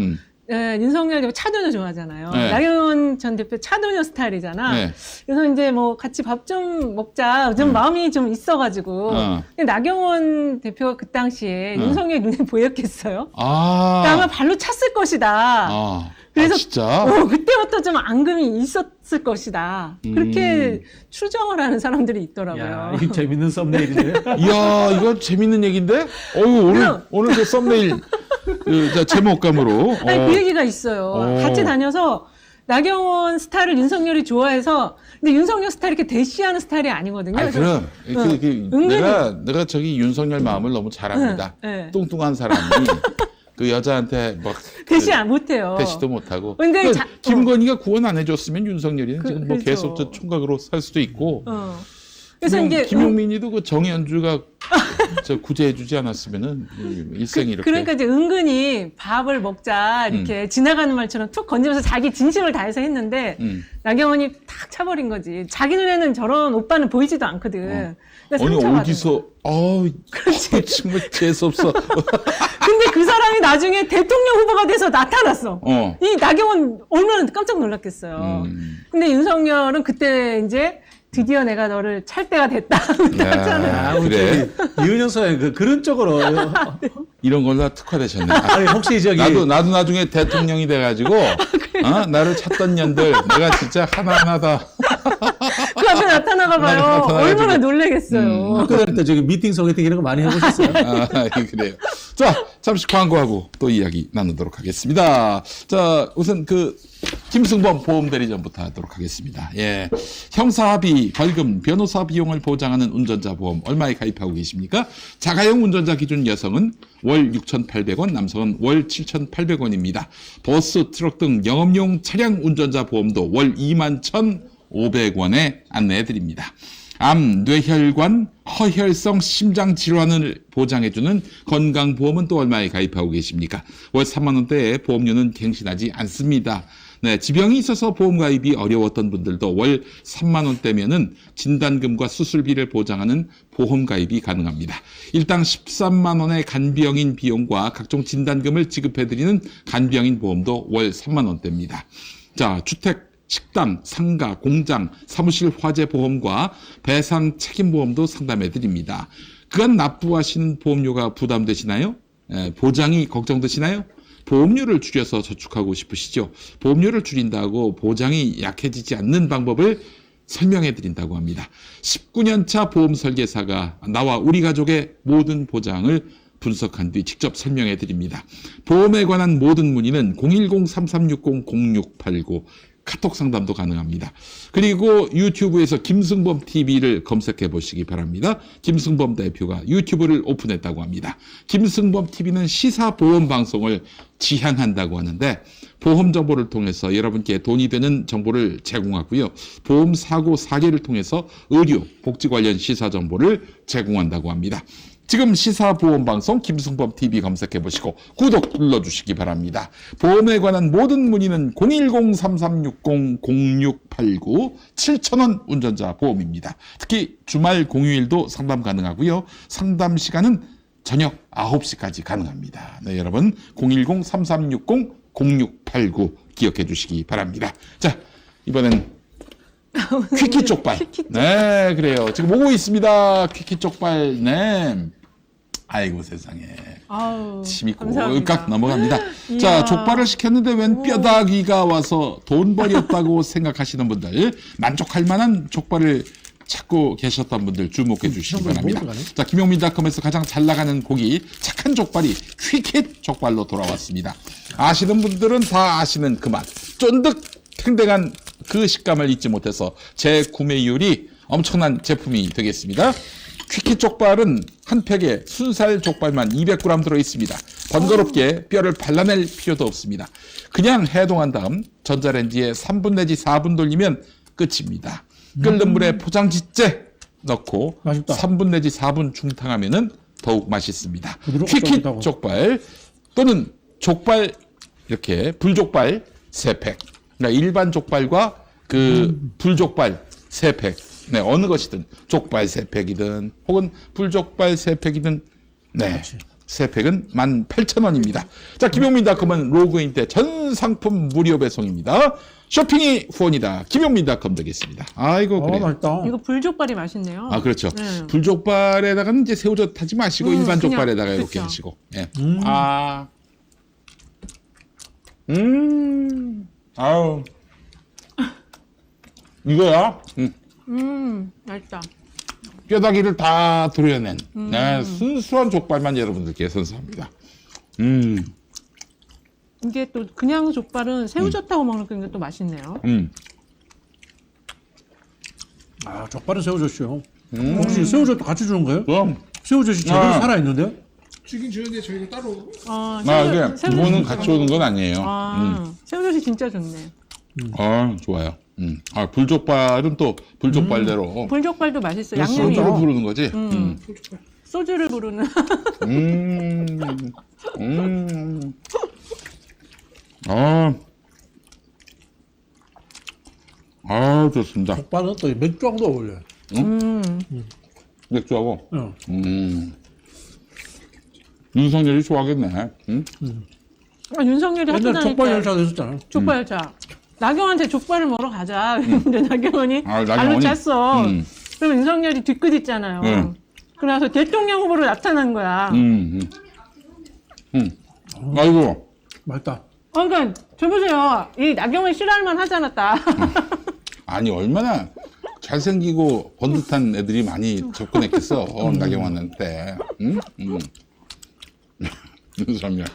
윤석열 대표 차도녀 좋아하잖아요. 네. 나경원 전 대표 차도녀 스타일이잖아. 네. 그래서 이제 뭐 같이 밥 좀 먹자. 좀 마음이 좀 있어가지고. 근데 나경원 대표가 그 당시에 윤석열 눈에 보였겠어요? 그러니까 아마 발로 찼을 것이다. 그래서 진짜? 그때부터 좀 앙금이 있었을 것이다. 그렇게 추정을 하는 사람들이 있더라고요. 야, 이게 재밌는 썸네일인데. 이야, 이거 재밌는 얘기인데? 오늘 그 썸네일 제목감으로. 아니, 그 얘기가 있어요. 같이 다녀서 나경원 스타일을 윤석열이 좋아해서, 근데 윤석열 스타일이 이렇게 대시하는 스타일이 아니거든요. 그럼 은근히 내가 저기 윤석열 마음을 너무 잘 압니다. 네. 뚱뚱한 사람이 그 여자한테 막 대시 못해요. 대시도 못하고. 근데 김건희가 구원 안 해줬으면 윤석열이는 지금 뭐 그렇죠. 계속 저 총각으로 살 수도 있고. 그래서 이제 김용민이도 그 정현주가 저 구제해주지 않았으면은 일생이 이렇게. 그러니까 이제 은근히 밥을 먹자 이렇게 지나가는 말처럼 툭 건지면서 자기 진심을 다해서 했는데 나경원이 탁 차버린 거지. 자기 눈에는 저런 오빠는 보이지도 않거든. 그러니까 아니 상처받은 어디서 그렇지. 정말 재수 없어. 근데 그 사람이 나중에 대통령 후보가 돼서 나타났어. 이 나경원 얼마나 깜짝 놀랐겠어요. 근데 윤석열은 그때 이제 드디어 내가 너를 찰 때가 됐다. 그래. 이은영 선생님 그런 쪽으로. 이런 걸로 다 특화되셨네. 아니, 혹시 저기. 나도 나중에 대통령이 돼가지고, 나를 찾던 년들, 내가 진짜 하나하나 다. 그 앞에 나타나가 봐요. 나타나가지고. 얼마나 놀라겠어요. 학교 다닐 때 저기 미팅 소개팅 이런 거 많이 해보셨어요? 아, 그래요. 자, 잠시 광고하고 또 이야기 나누도록 하겠습니다. 자, 우선 김승범 보험대리점부터 하도록 하겠습니다. 예. 형사합의, 벌금, 변호사 비용을 보장하는 운전자 보험 얼마에 가입하고 계십니까? 자가용 운전자 기준 여성은 월 6,800원, 남성은 월 7,800원입니다. 버스, 트럭 등 영업용 차량 운전자 보험도 월 21,500원에 안내해드립니다. 암, 뇌혈관, 허혈성 심장 질환을 보장해주는 건강보험은 또 얼마에 가입하고 계십니까? 월 3만 원대에 보험료는 갱신하지 않습니다. 네, 지병이 있어서 보험 가입이 어려웠던 분들도 월 3만 원대면은 진단금과 수술비를 보장하는 보험 가입이 가능합니다. 일당 13만 원의 간병인 비용과 각종 진단금을 지급해드리는 간병인 보험도 월 3만 원대입니다. 자, 주택, 식당, 상가, 공장, 사무실 화재 보험과 배상 책임 보험도 상담해 드립니다. 그간 납부하신 보험료가 부담되시나요? 보장이 걱정되시나요? 보험료를 줄여서 저축하고 싶으시죠? 보험료를 줄인다고 보장이 약해지지 않는 방법을 설명해 드린다고 합니다. 19년차 보험 설계사가 나와 우리 가족의 모든 보장을 분석한 뒤 직접 설명해 드립니다. 보험에 관한 모든 문의는 010-3360-0689 카톡 상담도 가능합니다. 그리고 유튜브에서 김승범 TV를 검색해 보시기 바랍니다. 김승범 대표가 유튜브를 오픈했다고 합니다. 김승범 TV는 시사보험 방송을 지향한다고 하는데 보험 정보를 통해서 여러분께 돈이 되는 정보를 제공하고요. 보험 사고 사례를 통해서 의료, 복지 관련 시사 정보를 제공한다고 합니다. 지금 시사보험방송 김승범 TV 검색해 보시고 구독 눌러주시기 바랍니다. 보험에 관한 모든 문의는 010-3360-0689 7,000원 운전자 보험입니다. 특히 주말 공휴일도 상담 가능하고요. 상담 시간은 저녁 9시까지 가능합니다. 네, 여러분 010-3360-0689 기억해 주시기 바랍니다. 자, 이번엔 퀴퀴 쪽발. 네, 그래요. 지금 오고 있습니다. 퀴퀴 쪽발. 네. 아이고 세상에. 아우, 침이 감사합니다. 꼴깍 넘어갑니다. 이야. 자, 족발을 시켰는데 웬 뼈다귀가 와서 돈벌이였다고 생각하시는 분들, 만족할 만한 족발을 찾고 계셨던 분들 주목해 주시기 바랍니다. 자, 김용민닷컴에서 가장 잘 나가는 고기 착한 족발이 퀴킷 족발로 돌아왔습니다. 아시는 분들은 다 아시는 그 맛, 쫀득 탱탱한 그 식감을 잊지 못해서 재구매율이 엄청난 제품이 되겠습니다. 퀴킷 족발은 한 팩에 순살 족발만 200g 들어있습니다. 번거롭게 뼈를 발라낼 필요도 없습니다. 그냥 해동한 다음 전자레인지에 3분 내지 4분 돌리면 끝입니다. 끓는 물에 포장지째 넣고 맛있다. 3분 내지 4분 중탕하면 더욱 맛있습니다. 부드럽고 퀴킷 쫄깃하고. 족발 또는 족발 이렇게 불족발 3팩. 그러니까 일반 족발과 불족발 3팩. 네, 어느 것이든 족발 3팩이든 혹은 불족발 3팩이든 네, 3팩은 18,000원입니다. 자, 김용민닷컴은 로그인 때 전 상품 무료 배송입니다. 쇼핑이 후원이다. 김용민닷컴 되겠습니다. 아이고 그래요. 맛있다. 이거 불족발이 맛있네요. 아, 그렇죠. 네. 불족발에다가는 이제 새우젓 하지 마시고 일반 그냥, 족발에다가 이렇게 그쵸. 하시고. 예. 아우. 이거야. 맛있다. 뼈다귀를 다 도려낸 네, 순수한 족발만 여러분들께 선사합니다. 이게 또 그냥 족발은 새우젓하고 먹는 게 또 맛있네요. 아, 족발은 새우젓이요. 혹시 새우젓도 같이 주는 거예요? 그럼 새우젓이 제대로 살아있는데요? 주긴 주는데 저희가 따로 이게 이거는 같이 오는 건 아니에요. 새우젓이 진짜 좋네. 좋아요. 아, 불족발은 또 불족발대로 불족발도 맛있어. 양념이 소주로 부르는 거지. 소주를 부르는. 좋습니다. 족발은 또 맥주하고도 어울려요. 맥주하고. 응. 윤석열이 좋아하겠네. 윤석열이 옛날 하도 족발 나니까 열차도 했었잖아요. 족발 열차. 나경원한테 족발을 먹으러 가자. 근데 나경원이 발로 나경원이? 찼어. 그러면 윤석열이 뒤끝 있잖아요. 그래서 대통령 후보로 나타난 거야. 아이고. 맛있다. 그러니까 저 보세요. 이 나경원 싫어할 만 하잖아, 딱. 아니, 얼마나 잘생기고 번듯한 애들이 많이 접근했겠어. 나경원한테. 응? 윤석열.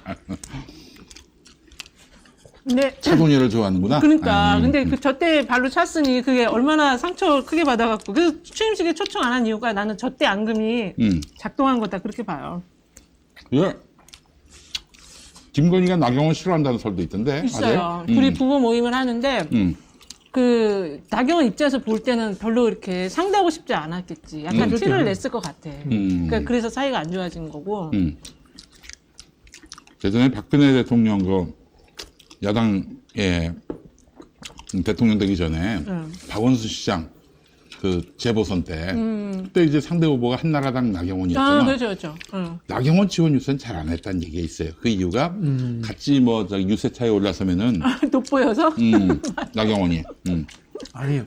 근데 차도녀를 좋아하는구나. 그러니까 근데 그 저 때 발로 찼으니 그게 얼마나 상처 크게 받아갖고 그래서 취임식에 초청 안 한 이유가 나는 저 때 앙금이 작동한 거다 그렇게 봐요. 예. 김건희가 나경원 싫어한다는 설도 있던데. 있어요. 맞아요? 둘이 부부 모임을 하는데 음. 그 나경원 입장에서 볼 때는 별로 이렇게 상대하고 싶지 않았겠지. 약간 티를 냈을 것 같아. 그러니까 그래서 사이가 안 좋아진 거고. 예전에 박근혜 대통령 그 야당의 대통령 되기 전에 박원순 시장 그 재보선 때 그때 이제 상대 후보가 한나라당 나경원이었잖아. 그렇죠, 그렇죠. 나경원 지원 유세는 잘 안 했다는 얘기가 있어요. 그 이유가 같이 뭐 저기 유세차에 올라서면은 돋보여서? 나경원이. 아니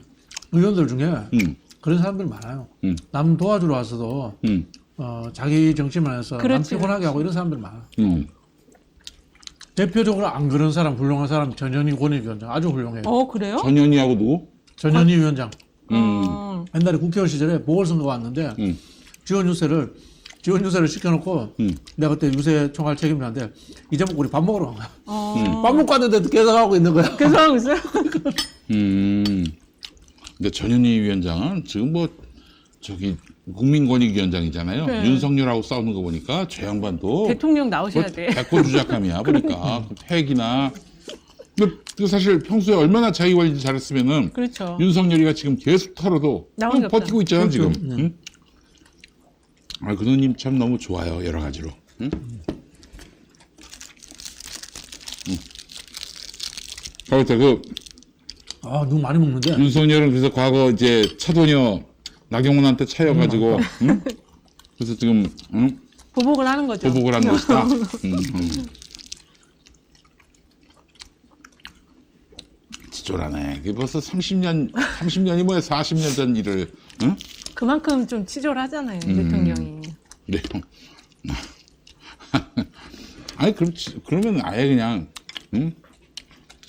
의원들 중에 그런 사람들 많아요. 남 도와주러 와서도 자기 정치만 해서 남 그렇지, 피곤하게 하고 이런 사람들 많아. 대표적으로 안 그런 사람, 훌륭한 사람 전현희 권익위원장 아주 훌륭해요. 그래요? 전현희하고 누구? 전현희 위원장. 옛날에 국회의원 시절에 보궐선거 왔는데 지원 유세를 시켜놓고 내가 그때 유세 총괄 책임자인데 이제 우리 밥 먹으러 간 거야. 밥 먹고 왔는데도 계산하고 있는 거야. 계산하고 있어요? 근데 전현희 위원장은 지금 뭐 저기 국민권익위원장이잖아요. 네. 윤석열하고 싸우는 거 보니까 저 양반도 대통령 나오셔야 돼. 백골주작감이야 보니까 그 팩이나 그 사실 평소에 얼마나 자기 관리 잘했으면은 그렇죠. 윤석열이가 지금 계속 털어도 나온 게 버티고 있잖아 지금. 그렇죠. 응? 아, 그 누님 참 너무 좋아요 여러 가지로. 응? 그렇다 그 누구 많이 먹는데. 윤석열은 그래서 과거 이제 차도녀 나경원한테 차여가지고 그래서 지금 보복을 하는 거죠. 보복을 한 것이다. 치졸하네. 그게 벌써 30년이 뭐야 40년 전 일을. 응? 그만큼 좀 치졸하잖아요, 대통령이. 네. 아니 그러면 아예 그냥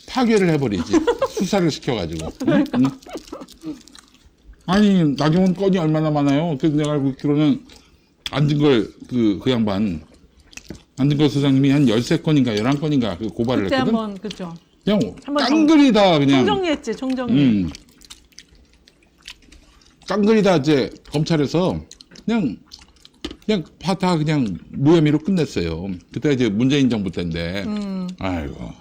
파괴를 해버리지. 수사를 시켜가지고. 응? 아니 나경원 건이 얼마나 많아요. 그래서 내가 알고 있기로는 안진걸 그 양반 안진걸 소장님이 한 13건인가 11건인가 그 고발을 그때 했거든. 한번 그죠. 그냥 한번 깡그리 다 그냥 총정리했지, 총정리. 깡그리 다 이제 검찰에서 그냥 다 그냥 무혐의로 끝냈어요. 그때 이제 문재인 정부 때인데. 아이고.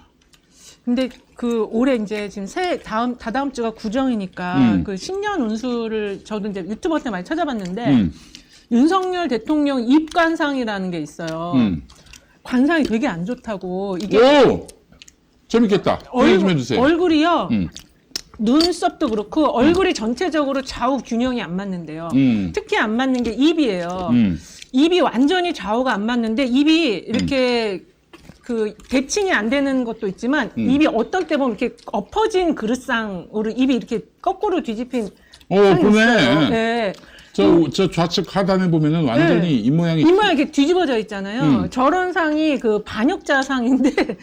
근데 그 올해 이제 지금 다다음 주가 구정이니까 그 신년 운수를 저도 이제 유튜버 때 많이 찾아봤는데 윤석열 대통령 입관상이라는 게 있어요. 관상이 되게 안 좋다고 이게 오! 재밌겠다. 얘기 좀 해주세요. 얼굴이요. 눈썹도 그렇고 얼굴이 전체적으로 좌우 균형이 안 맞는데요. 특히 안 맞는 게 입이에요. 입이 완전히 좌우가 안 맞는데 입이 이렇게 그 대칭이 안 되는 것도 있지만 입이 어떤 때 보면 이렇게 엎어진 그릇상으로 입이 이렇게 거꾸로 뒤집힌 상이 그러네. 있어요. 네. 저 좌측 하단에 보면은 완전히 네. 입 모양이 이렇게 뒤집어져 있잖아요. 저런 상이 그 반역자상인데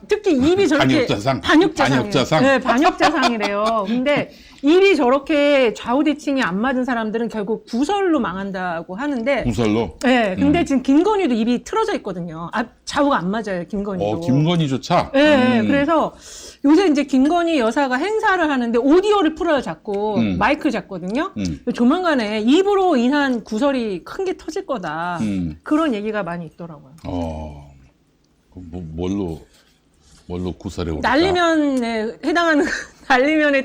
특히 입이 저렇게 반역자상? 반역자상이에요. 반역자상? 네, 반역자상이래요. 근데 입이 저렇게 좌우 대칭이 안 맞은 사람들은 결국 구설로 망한다고 하는데 구설로. 네, 근데 지금 김건희도 입이 틀어져 있거든요. 좌우가 안 맞아요, 김건희도. 김건희조차. 네, 그래서 요새 이제 김건희 여사가 행사를 하는데 오디오를 풀어요, 자꾸. 마이크를 잡거든요. 조만간에 입으로 인한 구설이 큰 게 터질 거다. 그런 얘기가 많이 있더라고요. 뭘로 구설해 오를까? 날리면에 해당하는, 날리면에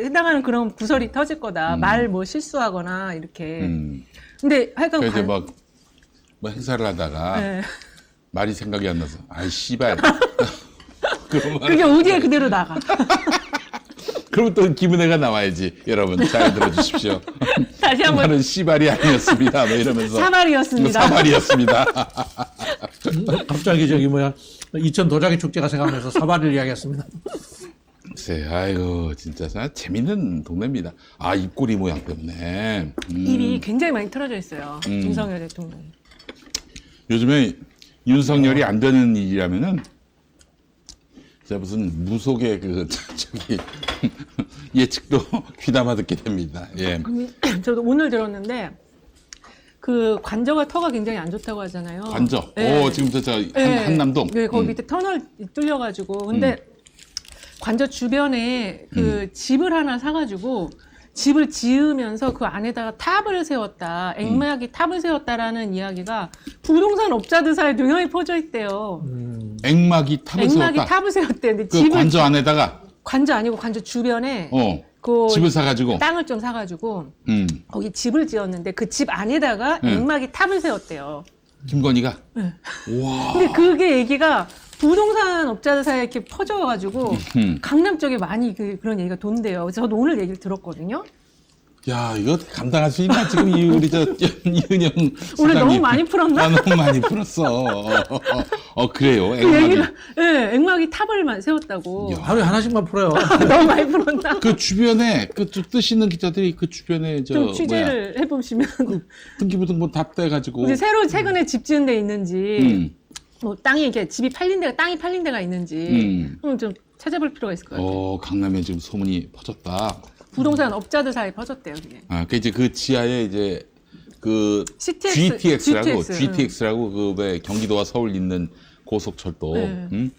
해당하는 그런 구설이 터질 거다. 말 뭐 실수하거나, 이렇게. 근데 하여간 그래서 이제 뭐 행사를 하다가 네. 말이 생각이 안 나서 아이 씨발. 그게 오디오에 그대로 나가. 그러면 또 김은혜가 나와야지. 여러분 잘 들어주십시오. 다시 한번. 말은 씨발이 아니었습니다. 뭐 이러면서. 사발이었습니다. 사발이었습니다. 갑자기 이천 도자기 축제가 생각나서 사발을 이야기했습니다. 글쎄, 아이고 진짜 재밌는 동네입니다. 입꼬리 모양 때문에. 입이 굉장히 많이 틀어져 있어요. 윤석열 대통령. 요즘에 윤석열이 안 되는 일이라면은 제가 무슨 무속의 예측도 귀담아 듣게 됩니다. 예. 저도 오늘 들었는데 그 관저가 터가 굉장히 안 좋다고 하잖아요. 관저. 네. 오, 지금 저 네. 한남동. 네, 거기 밑에 터널 뚫려가지고 근데 관저 주변에 그 집을 하나 사가지고 집을 지으면서 그 안에다가 탑을 세웠다, 액막이 탑을 세웠다라는 이야기가 부동산 업자들 사이에 뇌형이 퍼져 있대요. 액막이 탑을 액막이 세웠다. 탑을 세웠대. 근데 그 관저 안에다가 관저 아니고 관저 주변에 그 집을 사가지고. 땅을 좀 사가지고 거기 집을 지었는데 그 집 안에다가 액막이 탑을 세웠대요. 김건희가. 네. 와. 근데 그게 얘기가 부동산 업자들 사이에 이렇게 퍼져가지고 강남 쪽에 많이 그런 얘기가 돈대요. 그래서 저도 오늘 얘기를 들었거든요. 야, 이거 감당할 수 있나? 지금 우리 이은영 오늘 사장님. 너무 많이 풀었나? 너무 많이 풀었어. 그래요. 그 액막이. 얘기가, 예, 액막이 탑을 세웠다고. 야. 하루에 하나씩만 풀어요. 너무 많이 풀었나? 그 주변에 쭉 뜨시는 기자들이 그 주변에 좀 취재를 해보시면. 등기부등본 답돼가지고. 이제 새로 최근에 집 지은 데 있는지, 뭐 땅이 이렇게 땅이 팔린 데가 있는지, 좀 찾아볼 필요가 있을 것 같아요. 강남에 지금 소문이 퍼졌다. 부동산 업자들 사이에 퍼졌대요, 그게. 그 이제 그 지하에 이제 그 CTX, GTX라고 그 왜 경기도와 서울 있는 고속철도. 네.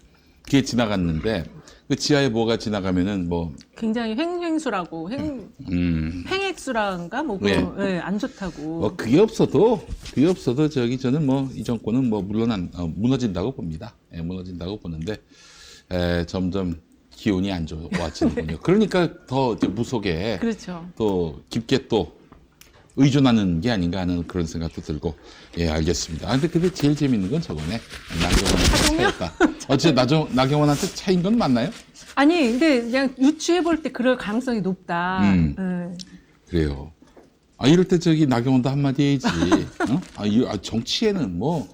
그게 지나갔는데 그 지하에 뭐가 지나가면은 뭐 굉장히 횡행수라고, 횡액수라인가? 뭐, 네. 예, 안 좋다고. 뭐 그게 없어도 저는 뭐 이 정권은 뭐 물론 무너진다고 봅니다. 예, 무너진다고 보는데 점점 기운이 안 좋아지는군요. 그러니까 더 이제 무속에 그렇죠. 또 깊게 또 의존하는 게 아닌가 하는 그런 생각도 들고. 예, 알겠습니다. 근데 제일 재밌는 건 저거네. 나경원한테 차였다. 어째 나경원한테 차인 건 맞나요? 아니, 근데 그냥 유추해볼 때 그럴 가능성이 높다. 예. 그래요. 이럴 때 나경원도 한마디 해야지. 정치에는 뭐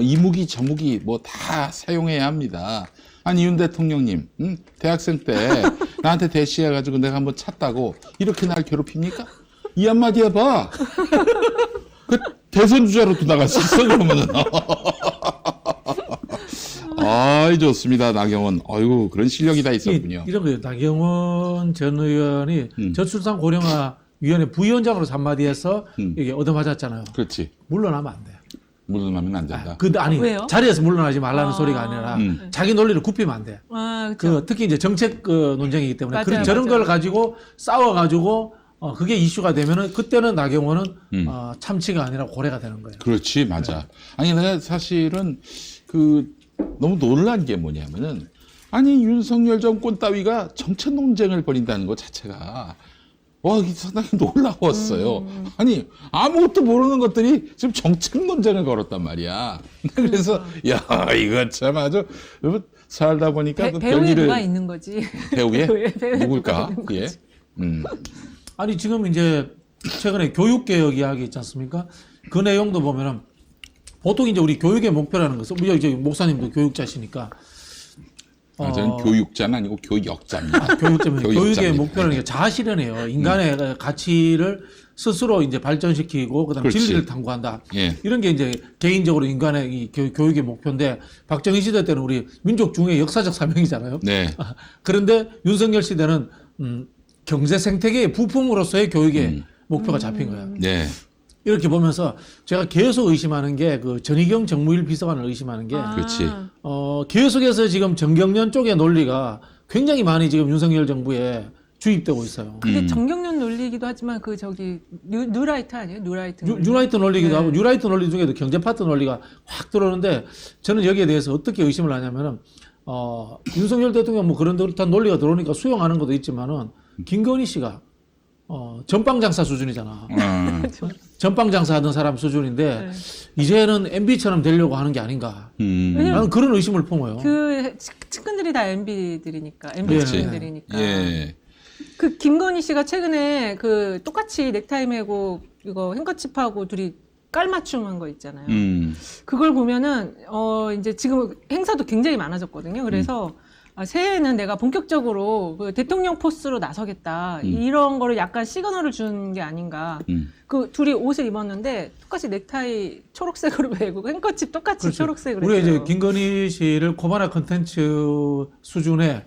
이무기 저무기 뭐 다 사용해야 합니다. 아니 윤 대통령님, 대학생 때 나한테 대시해가지고 내가 한번 찼다고 이렇게 날 괴롭힙니까? 이 한마디 해봐. 그 대선 주자로도 나갈 수 있어 그러면은. 좋습니다 나경원. 아이고 그런 실력이 다 있었군요. 이런 거예요. 나경원 전 의원이 저출산 고령화 위원회 부위원장으로 한마디해서 이게 얻어맞았잖아요. 그렇지. 물러나면 안 돼. 물러나면 안 된다. 아니 왜요? 자리에서 물러나지 말라는 소리가 아니라 자기 논리를 굽히면 안 돼. 그렇죠. 특히 이제 정책 논쟁이기 때문에 맞아요, 저런 맞아요. 걸 가지고 싸워가지고 그게 이슈가 되면은 그때는 나경원은 참치가 아니라 고래가 되는 거예요. 그렇지, 맞아. 아니 내가 사실은 너무 놀란 게 뭐냐면은 윤석열 정권 따위가 정책 논쟁을 벌인다는 것 자체가 이게 상당히 놀라웠어요. 아무것도 모르는 것들이 지금 정책 논쟁을 걸었단 말이야. 그래서 이거 참 아주 살다 보니까 배우에 누가 있는 거지. 배우에 배우에 누굴까? 누가 있는 그게 아니 지금 이제 최근에 교육개혁 이야기 있지 않습니까? 그 내용도 보면은 보통 이제 우리 교육의 목표라는 것은 우리 이제 목사님도 교육자시니까 저는 교육자는 아니고 교역자입니다. 교육의 목표라는 게 자아 실현이에요. 인간의 가치를 스스로 이제 발전시키고 그다음에 그렇지. 진리를 탐구한다. 예. 이런 게 이제 개인적으로 인간의 이 교육의 목표인데 박정희 시대 때는 우리 민족 중의 역사적 사명이잖아요. 네. 그런데 윤석열 시대는 경제 생태계의 부품으로서의 교육의 목표가 잡힌 거야. 네. 이렇게 보면서 제가 계속 의심하는 게 그 전희경 정무일 비서관을 의심하는 게 그렇지. 계속해서 지금 정경련 쪽의 논리가 굉장히 많이 지금 윤석열 정부에 주입되고 있어요. 그게 정경련 논리이기도 하지만 뉴라이트 아니에요? 뉴라이트 논리. 뉴라이트 논리기도 네. 하고 뉴라이트 논리 중에도 경제 파트 논리가 확 들어오는데 저는 여기에 대해서 어떻게 의심을 하냐면은 윤석열 대통령 뭐 그런 듯한 논리가 들어오니까 수용하는 것도 있지만은 김건희 씨가 전빵 장사 수준이잖아. 전빵 장사하던 사람 수준인데 네. 이제는 MB처럼 되려고 하는 게 아닌가. 나는 그런 의심을 품어요. 그 측근들이 다 MB들이니까, MB 그렇지. 측근들이니까. 예. 그 김건희 씨가 최근에 그 똑같이 넥타이 매고 이거 행거칩하고 둘이 깔맞춤한 거 있잖아요. 그걸 보면은 이제 지금 행사도 굉장히 많아졌거든요. 그래서 새해에는 내가 본격적으로 그 대통령 포스로 나서겠다 이런 거를 약간 시그널을 준 게 아닌가. 그 둘이 옷을 입었는데 똑같이 넥타이 초록색으로 매고 행커칩 똑같이 그렇죠. 초록색으로 우리가 했어요. 이제 김건희 씨를 코바나 컨텐츠 수준의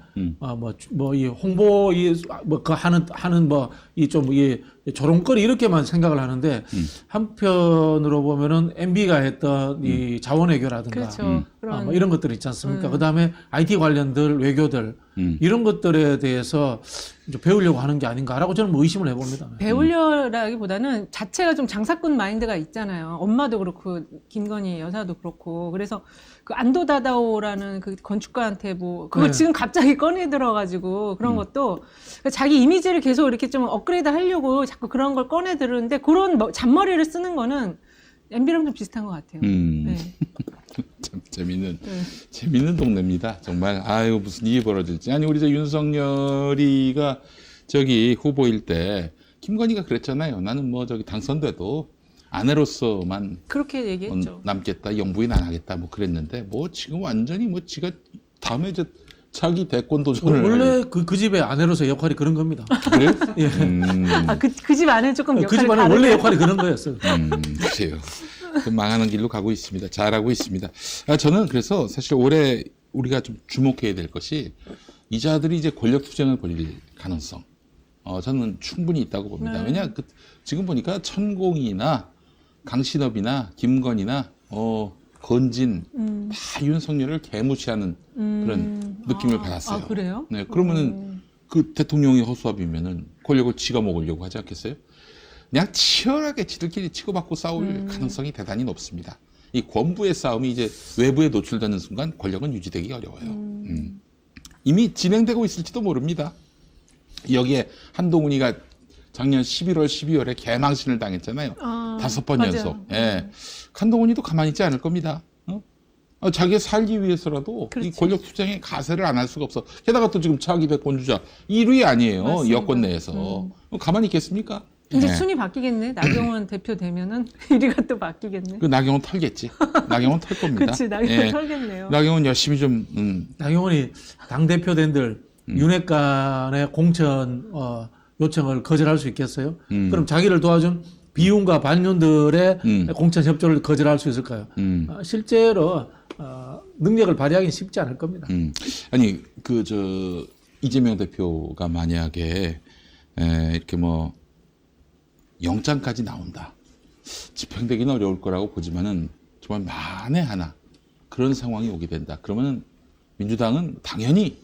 이 홍보 이뭐그 하는 뭐 이 좀 이 조롱거리 이렇게만 생각을 하는데 한편으로 보면은 MB가 했던 이 자원외교라든가 그렇죠. 그런 뭐 이런 것들 있지 않습니까? 그다음에 IT 관련들 외교들 이런 것들에 대해서 이제 배우려고 하는 게 아닌가라고 저는 뭐 의심을 해봅니다. 배우려라기보다는 자체가 좀 장사꾼 마인드가 있잖아요. 엄마도 그렇고 김건희 여사도 그렇고 그래서 그 안도 다다오라는 그 건축가한테 뭐 그거 네. 지금 갑자기 꺼내 들어가지고 그런 것도 자기 이미지를 계속 이렇게 좀 업그레이드 하려고 자꾸 그런 걸 꺼내 들으는데 그런 잔머리를 쓰는 거는 MB랑 좀 비슷한 것 같아요. 네. 참 재밌는 동네입니다. 정말 아유 무슨 일이 벌어질지. 아니 우리 저 윤석열이가 저기 후보일 때 김건희가 그랬잖아요. 나는 뭐 저기 당선돼도 아내로서만 그렇게 얘기했죠. 남겠다, 영부인 안 하겠다 뭐 그랬는데 뭐 지금 완전히 뭐 지가 다음에 저 자기 대권 도전을 원래 그 집의 아내로서 역할이 그런 겁니다. 그래요? 예. 그 집 안에 조금 그 역할이 집 안에 원래 역할이 그런 거였어요. 그래요. 그 망하는 길로 가고 있습니다. 잘하고 있습니다. 저는 그래서 사실 올해 우리가 좀 주목해야 될 것이 이자들이 이제 권력 투쟁을 벌일 가능성. 저는 충분히 있다고 봅니다. 네. 왜냐, 지금 보니까 천공이나 강신업이나 김건희나 건진 다 윤석열을 개무시하는 그런 느낌을 받았어요. 아, 그래요? 네, 그러면은 그 대통령이 허수아비면은 권력을 지가 먹으려고 하지 않겠어요? 그냥 치열하게 지들끼리 치고받고 싸울 가능성이 대단히 높습니다. 이 권부의 싸움이 이제 외부에 노출되는 순간 권력은 유지되기 어려워요. 이미 진행되고 있을지도 모릅니다. 여기에 한동훈이가 작년 11월, 12월에 개망신을 당했잖아요. 5번 맞아요. 연속. 예. 한동훈이도 가만히 있지 않을 겁니다. 자기가 살기 위해서라도 그렇지. 이 권력 투쟁에 가세를 안 할 수가 없어. 게다가 또 지금 차기 대권 주자 1위 아니에요. 맞습니다. 여권 내에서. 가만히 있겠습니까? 이제 예. 순위 바뀌겠네. 나경원 대표 되면은 1위가 또 바뀌겠네. 그 나경원 털겠지. 나경원 털 겁니다. 그렇지, 나경원 예. 털겠네요. 나경원 열심히 좀, 나경원이 당대표 된들 윤핵 간의 공천 요청을 거절할 수 있겠어요? 그럼 자기를 도와준 비윤과 반윤들의 공천 협조를 거절할 수 있을까요? 실제로 능력을 발휘하기는 쉽지 않을 겁니다. 아니, 이재명 대표가 만약에, 이렇게 뭐, 영장까지 나온다. 집행되기는 어려울 거라고 보지만은 정말 만에 하나 그런 상황이 오게 된다. 그러면은 민주당은 당연히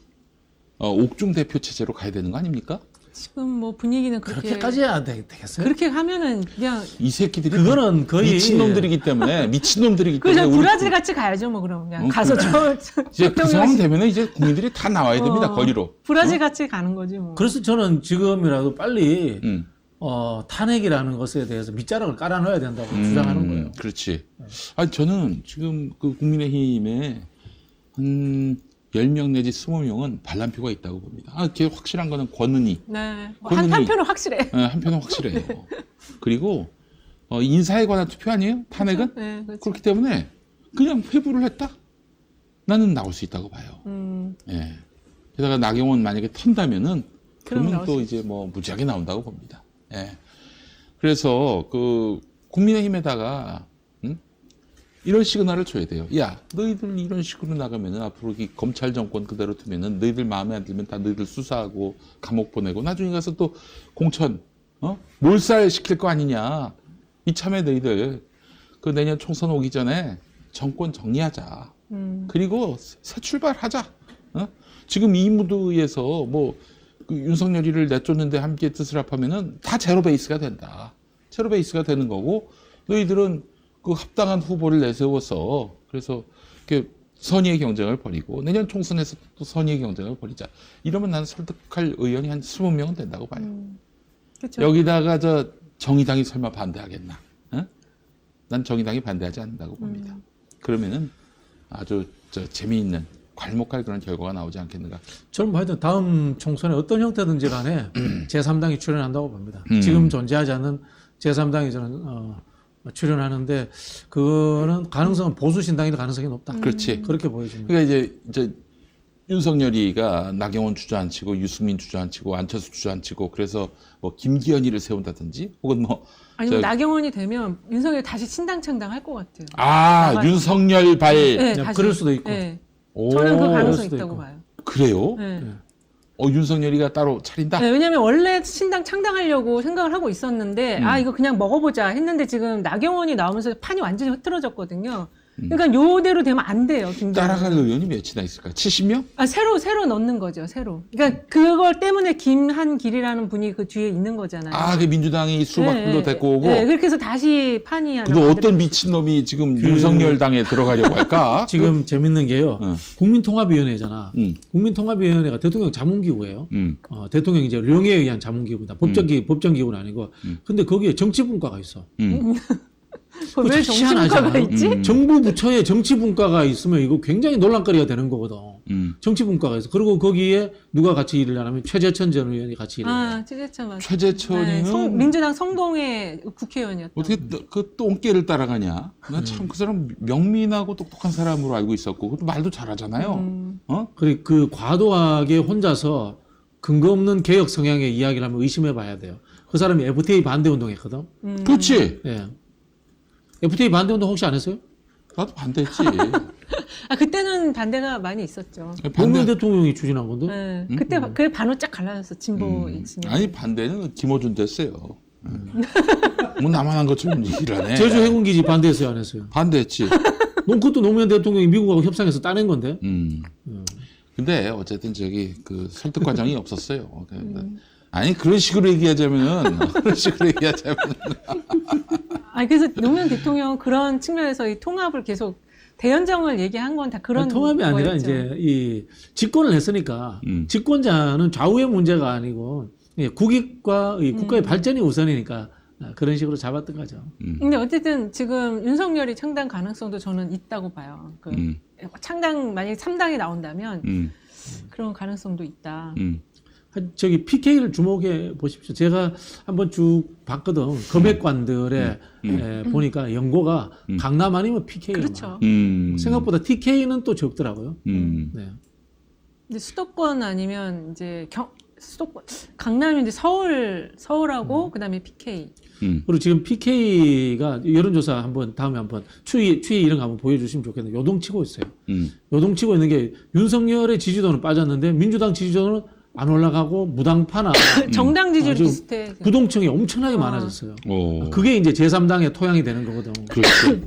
옥중 대표 체제로 가야 되는 거 아닙니까? 지금 뭐 분위기는 그렇게까지 해야 되겠어요? 그렇게 하면은 그냥 이 새끼들이 그거는 거의 미친놈들이기 때문에 그냥 브라질 같이 가야죠, 뭐 그럼 그냥 가서 이제 그 상황 되면은 이제 국민들이 다 나와야 됩니다. 거리로. 브라질 같이 가는 거지 뭐. 그래서 저는 지금이라도 빨리 탄핵이라는 것에 대해서 밑자락을 깔아놔야 된다고 주장하는 거예요. 그렇지. 아니, 저는 지금 그 국민의힘에 한 10명 내지 20명은 반란표가 있다고 봅니다. 걔 확실한 거는 권은희. 네. 권은희. 한편은 확실해. 네, 한편은 확실해요. 그리고 인사에 관한 투표 아니에요? 탄핵은? 네, 그렇죠. 그렇기 때문에 그냥 회부를 했다? 나는 나올 수 있다고 봐요. 예. 게다가 나경원 만약에 턴다면은 그러면 또 이제 뭐 무지하게 나온다고 봅니다. 예. 그래서 그 국민의힘에다가 이런 시그널을 줘야 돼요. 야, 너희들 이런 식으로 나가면은 앞으로 이 검찰 정권 그대로 두면은 너희들 마음에 안 들면 다 너희들 수사하고 감옥 보내고 나중에 가서 또 공천, 몰살 시킬 거 아니냐. 이참에 너희들 그 내년 총선 오기 전에 정권 정리하자. 그리고 새 출발하자. 지금 이 무드에서 뭐 그 윤석열이를 내쫓는데 함께 뜻을 합하면은 다 제로 베이스가 된다. 제로 베이스가 되는 거고 너희들은 그 합당한 후보를 내세워서 그래서 이렇게 선의의 경쟁을 벌이고 내년 총선에서 또 선의의 경쟁을 벌이자. 이러면 나는 설득할 의원이 한 20명은 된다고 봐요. 그렇죠. 여기다가 정의당이 설마 반대하겠나? 난 정의당이 반대하지 않는다고 봅니다. 그러면은 아주 재미있는 괄목할 그런 결과가 나오지 않겠는가? 저는 뭐 하여튼 다음 총선에 어떤 형태든지 간에 제3당이 출연한다고 봅니다. 지금 존재하지 않는 제3당이 저는 출연하는데 그거는 가능성은 보수 신당이 더 가능성이 높다. 그렇지. 그렇게 보여집니다. 그러니까 이제 윤석열이가 나경원 주저앉히고 유승민 주저앉히고 안철수 주저앉히고 그래서 뭐 김기현이를 세운다든지 혹은 뭐 아니 나경원이 되면 윤석열 다시 신당창당 할 것 같아요. 나가서. 윤석열 발 네, 그냥 다시. 그럴 수도 있고. 네. 오, 저는 그 그럴 가능성이 수도 있다고 있고. 봐요. 그래요? 네. 윤석열이가 따로 차린다? 네, 왜냐면 원래 신당 창당하려고 생각을 하고 있었는데 이거 그냥 먹어보자 했는데 지금 나경원이 나오면서 판이 완전히 흐트러졌거든요. 그러니까 요대로 되면 안 돼요. 김기현. 따라갈 의원이 몇이나 있을까? 70명? 새로 넣는 거죠. 새로. 그러니까 그걸 때문에 김한길이라는 분이 그 뒤에 있는 거잖아요. 그 민주당이 수박불도 데리고 오고. 네, 그렇게 해서 다시 판이 하나. 근데 어떤 만들어졌어요. 미친놈이 지금 윤석열 당에 들어가려고 할까? 지금 재밌는 게요. 국민통합위원회잖아. 국민통합위원회가 대통령 자문기구예요. 대통령 이제 령에 의한 자문기구다. 법정기구는 아니고. 근데 거기에 정치분과가 있어. 왜 참 정치분과가 희한하잖아. 있지? 정부 부처에 정치분과가 있으면 이거 굉장히 논란거리가 되는 거거든. 정치분과가 있어. 그리고 거기에 누가 같이 일을 하냐면 최재천 전 의원이 같이 일을 해요. 최재천 맞아요. 최재천이는 민주당 성동의 국회의원이었다. 어떻게 그 똥개를 따라가냐? 난 참 그 사람 명민하고 똑똑한 사람으로 알고 있었고, 그것도 말도 잘하잖아요. 그리고 그 과도하게 혼자서 근거 없는 개혁 성향의 이야기를 하면 의심해 봐야 돼요. 그 사람이 FTA 반대 운동했거든. 그렇지. 예. FTA 반대 운동 혹시 안 했어요? 나도 반대했지. 그때는 반대가 많이 있었죠. 노무현 대통령이 추진한 건데. 네. 그때 그 반으로 쫙 갈라졌어. 진보 있으면. 아니 반대는 김어준 됐어요. 뭐 나만 한 것처럼 얘기를 하네. 제주 해군기지 반대했어요, 안 했어요? 반대했지. 그것도 노무현 대통령이 미국하고 협상해서 따낸 건데. 근데 어쨌든 그 설득 과정이 없었어요. 아니 그런 식으로 얘기하자면은 그래서 노무현 대통령 그런 측면에서 이 통합을 계속 대연정을 얘기한 건 다 그런 통합이 아니라 거였죠. 이제 이 집권을 했으니까 집권자는 좌우의 문제가 아니고 국익과 이 국가의 발전이 우선이니까 그런 식으로 잡았던 거죠. 근데 어쨌든 지금 윤석열이 창당 가능성도 저는 있다고 봐요. 창당 만약에 3당이 나온다면 그런 가능성도 있다. 저기 PK를 주목해 보십시오. 제가 한번 쭉 봤거든. 금액관들에 보니까 연고가 강남 아니면 PK예요. 그렇죠. 생각보다 TK는 또 적더라고요. 네. 근데 수도권 아니면 이제 수도권 강남이 이제 서울하고 그다음에 PK. 그리고 지금 PK가 여론조사 한번 다음에 한번 추이 이런 거 한번 보여주시면 좋겠는데 요동치고 있어요. 요동치고 있는 게 윤석열의 지지도는 빠졌는데 민주당 지지도는 안 올라가고 무당파나 정당 지지율 비슷해. 부동층이 엄청나게 많아졌어요. 그게 이제 제3당의 토양이 되는 거거든. 그렇죠.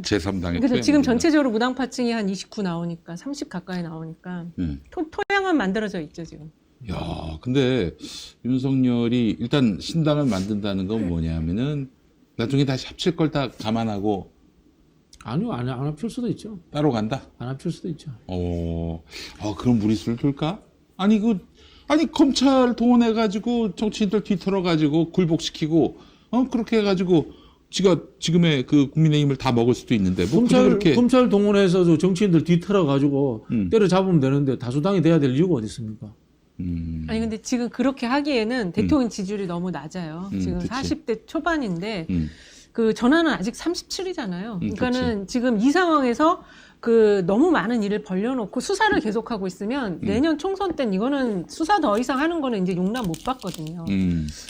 제3당의 그래서 지금 전체적으로 무당파층이 한 29 나오니까 30 가까이 나오니까 토양은 만들어져 있죠 지금. 야, 근데 윤석열이 일단 신당을 만든다는 건 뭐냐면은 나중에 다시 합칠 걸 다 감안하고 아니요, 안 합칠 수도 있죠. 따로 간다. 안 합칠 수도 있죠. 그럼 무리수를 둘까? 아니 검찰 동원해가지고 정치인들 뒤틀어가지고 굴복시키고 그렇게 해가지고 지가 지금의 그 국민의힘을 다 먹을 수도 있는데 뭐 검찰 동원해서 정치인들 뒤틀어 가지고 때려잡으면 되는데 다수당이 돼야 될 이유가 어디 있습니까? 아니 근데 지금 그렇게 하기에는 대통령 지지율이 너무 낮아요. 지금 그치. 40대 초반인데 그 전화는 아직 37이잖아요. 그러니까는 그치. 지금 이 상황에서 너무 많은 일을 벌려놓고 수사를 계속하고 있으면 내년 총선 땐 이거는 수사 더 이상 하는 거는 이제 용납 못 받거든요.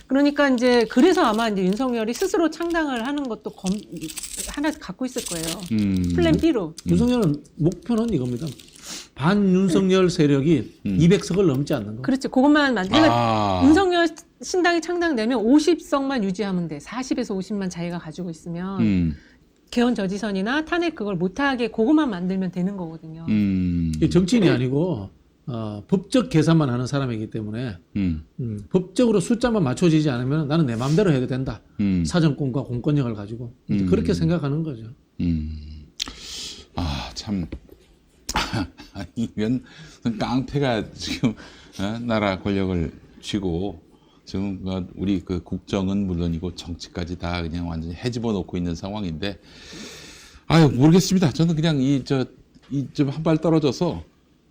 그러니까 이제 그래서 아마 이제 윤석열이 스스로 창당을 하는 것도 하나 갖고 있을 거예요. 플랜 B로. 윤석열은 목표는 이겁니다. 반윤석열 세력이 200석을 넘지 않는 거. 그렇죠. 그것만 그러니까 윤석열 신당이 창당되면 50석만 유지하면 돼. 40에서 50만 자기가 가지고 있으면 개헌 저지선이나 탄핵 그걸 못하게 그것만 만들면 되는 거거든요. 정치인이 아니고 법적 계산만 하는 사람이기 때문에 법적으로 숫자만 맞춰지지 않으면 나는 내 마음대로 해도 된다. 사정권과 공권력을 가지고 그렇게 생각하는 거죠. 참 아니면 깡패가 지금 나라 권력을 쥐고 지금 우리 그 국정은 물론이고 정치까지 다 그냥 완전히 해집어 놓고 있는 상황인데 모르겠습니다. 저는 그냥 좀 한 발 떨어져서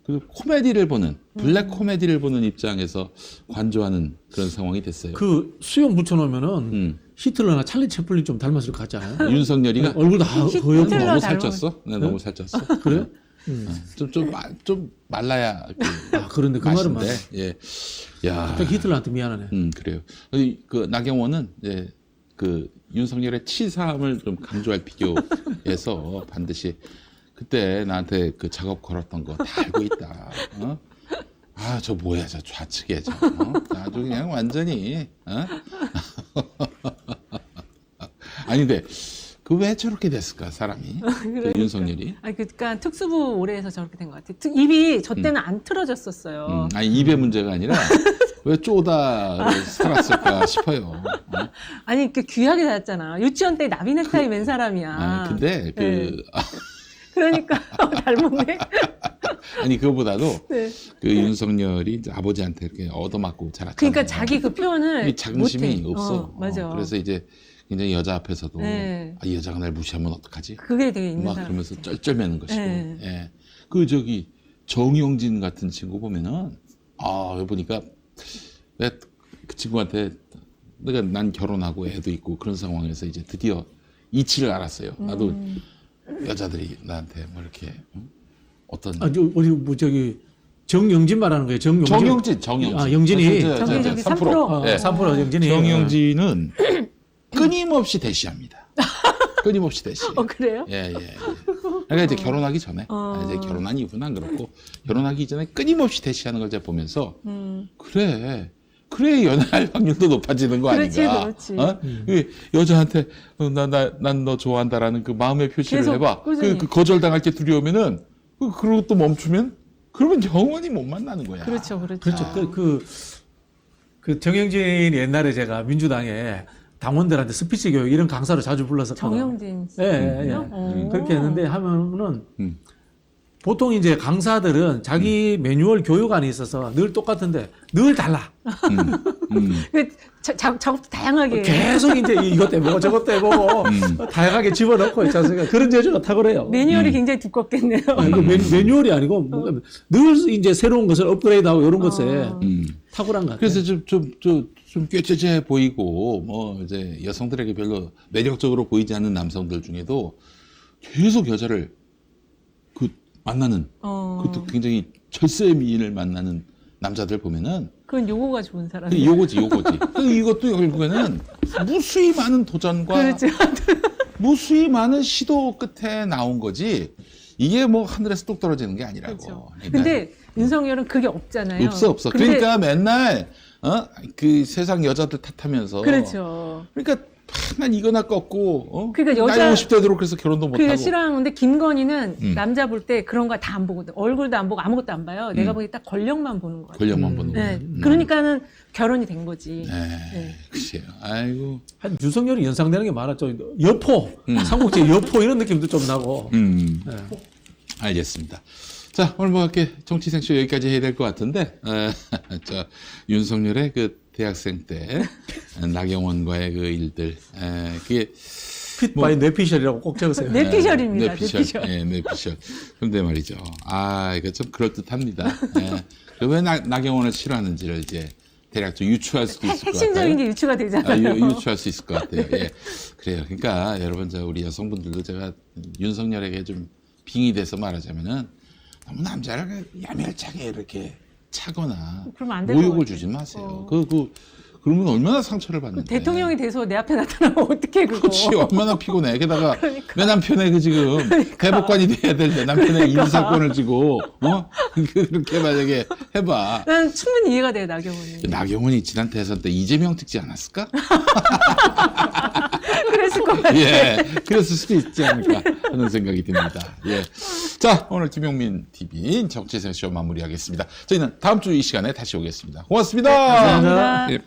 그 코미디를 보는 블랙 코미디를 보는 입장에서 관조하는 그런 상황이 됐어요. 그 수염 붙여놓으면은 히틀러나 찰리 채플린 좀 닮았을 것 같지 않아요? 윤석열이가 얼굴 다 허옇고 너무 살쪘어? 네, 너무 살쪘어. 그래? 좀 말라야 그런데 그 말은 맞네. 예. 야. 갑자기 히틀러한테 미안하네. 그래요. 그 나경원은 이제 그 윤석열의 치사함을 좀 강조할 필요해서 반드시 그때 나한테 그 작업 걸었던 거 다 알고 있다. 아, 저 뭐야, 저 좌측에 저. 아주 그냥 완전히. 아니, 근데 그 왜 저렇게 됐을까, 사람이? 그 윤석열이. 그러니까 특수부 오래 해서 저렇게 된 것 같아요. 입이 저 때는 안 틀어졌었어요. 아니, 입의 문제가 아니라 왜 쪼다를 살았을까 싶어요. 아니, 이렇게 귀하게 살았잖아. 유치원 때 나비 넥타이 맨 사람이야. 아니, 근데 네. 그러니까 닮았네. 아니 그거보다도 네. 그 윤석열이 이제 아버지한테 이렇게 얻어맞고 자랐잖아요. 그러니까 자기 그 표현을 이 자긍심이 못해. 없어. 맞아. 그래서 이제 굉장히 여자 앞에서도 네. 이 여자가 날 무시하면 어떡하지? 그게 되게 있는 막 사람. 그러면서 쩔쩔매는 것이고. 네. 예. 그 저기 정영진 같은 친구 보면은 여기 보니까 왜 그 친구한테 내가 난 결혼하고 애도 있고 그런 상황에서 이제 드디어 이치를 알았어요. 나도 여자들이 나한테 뭐 이렇게 어떤 우리 뭐 저기 정영진 말하는 거예요. 정영진. 영진이. 정영진 3%. 네. 3% 영진이. 정영진은 끊임없이 대시합니다. 끊임없이 대시. 그래요? 예. 그러니까 이제 결혼하기 전에, 이제 결혼한 이후는 안 그렇고, 결혼하기 전에 끊임없이 대시하는 걸 제가 보면서, 그래 연애할 확률도 높아지는 거 아닌가? 그렇지. 여자한테 난 너 좋아한다라는 그 마음의 표시를 해봐. 그 거절당할 게 두려우면은, 그러고 또 멈추면, 그러면 영원히 못 만나는 거야. 그렇죠. 그 정영진이 옛날에 제가 민주당에 당원들한테 스피치 교육 이런 강사로 자주 불렀었거든요. 정영진. 예. 그렇게 했는데 하면은 보통 이제 강사들은 자기 매뉴얼 교육안이 있어서 늘 똑같은데 늘 달라. 작업도 다양하게. 계속 이제 이것 때문에 저것 때문에 다양하게 집어넣고 있지 않습니까? 그런 재주가 탁월해요. 매뉴얼이 굉장히 두껍겠네요. 이거 매뉴얼이 아니고 늘 이제 새로운 것을 업그레이드하고 이런 것에 탁월한 것 같아요. 그래서 좀 꾀죄죄해 보이고 뭐 이제 여성들에게 별로 매력적으로 보이지 않는 남성들 중에도 계속 여자를 그 만나는 그것도 굉장히 철새의 미인을 만나는 남자들 보면은 그건 요거가 좋은 사람. 요거지. 이것도 결국에는 무수히 많은 도전과 그렇죠. 무수히 많은 시도 끝에 나온 거지. 이게 뭐 하늘에서 뚝 떨어지는 게 아니라고. 그렇죠. 그러니까 근데 윤석열은 그게 없잖아요. 없어. 근데 그러니까 맨날 그 세상 여자들 탓하면서. 그렇죠. 그러니까 난 이거나 꺾고 그러니까 나이 50대 들어 그래서 결혼도 못 그게 하고. 싫어하는데 김건희는 남자 볼 때 그런 거 다 안 보거든. 얼굴도 안 보고 아무것도 안 봐요. 내가 보기 딱 권력만 보는 거야. 권력만 보는 거야. 네. 그러니까는 결혼이 된 거지. 네. 글쎄요. 아이고. 한 윤석열이 연상되는 게 많았죠. 여포, 삼국지 여포 이런 느낌도 좀 나고. 알겠습니다. 자, 오늘 뭐 이렇게 정치생쇼 여기까지 해야 될 것 같은데, 윤석열의 그 대학생 때 나경원과의 그 일들, 그게 핏 바이 뇌피셜이라고 꼭 적으세요. 뇌피셜입니다. 뇌피셜. 뇌피셜. 근데 말이죠. 이거 좀 그럴듯합니다. 왜 나경원을 싫어하는지를 이제 대략 좀 유추할 수도 있을 것 같아요. 핵심적인 게 유추가 되잖아요. 유추할 수 있을 것 같아요. 예. 그래요. 그러니까 여러분, 우리 여성분들도 제가 윤석열에게 좀 빙의 돼서 말하자면은 너무 남자를 야멸차게 이렇게 차거나 그러면 안 될 것 모욕을 같아요. 주지 마세요. 그러면 얼마나 상처를 받는데. 대통령이 돼서 내 앞에 나타나면 어떻게 그거. 그렇지. 얼마나 피곤해. 게다가 내 남편의 그 지금 대법관이 돼야 될 내 남편의 인사권을 지고 그렇게 만약에 해봐. 난 충분히 이해가 돼요, 나경원이. 나경원이 지난 대선 때 이재명 찍지 않았을까? 그랬을 것 같아요. 예, 그랬을 수도 있지 않을까 하는 생각이 듭니다. 예. 자, 오늘 김용민 TV 정치생쇼 마무리하겠습니다. 저희는 다음 주 이 시간에 다시 오겠습니다. 고맙습니다. 감사합니다. 예.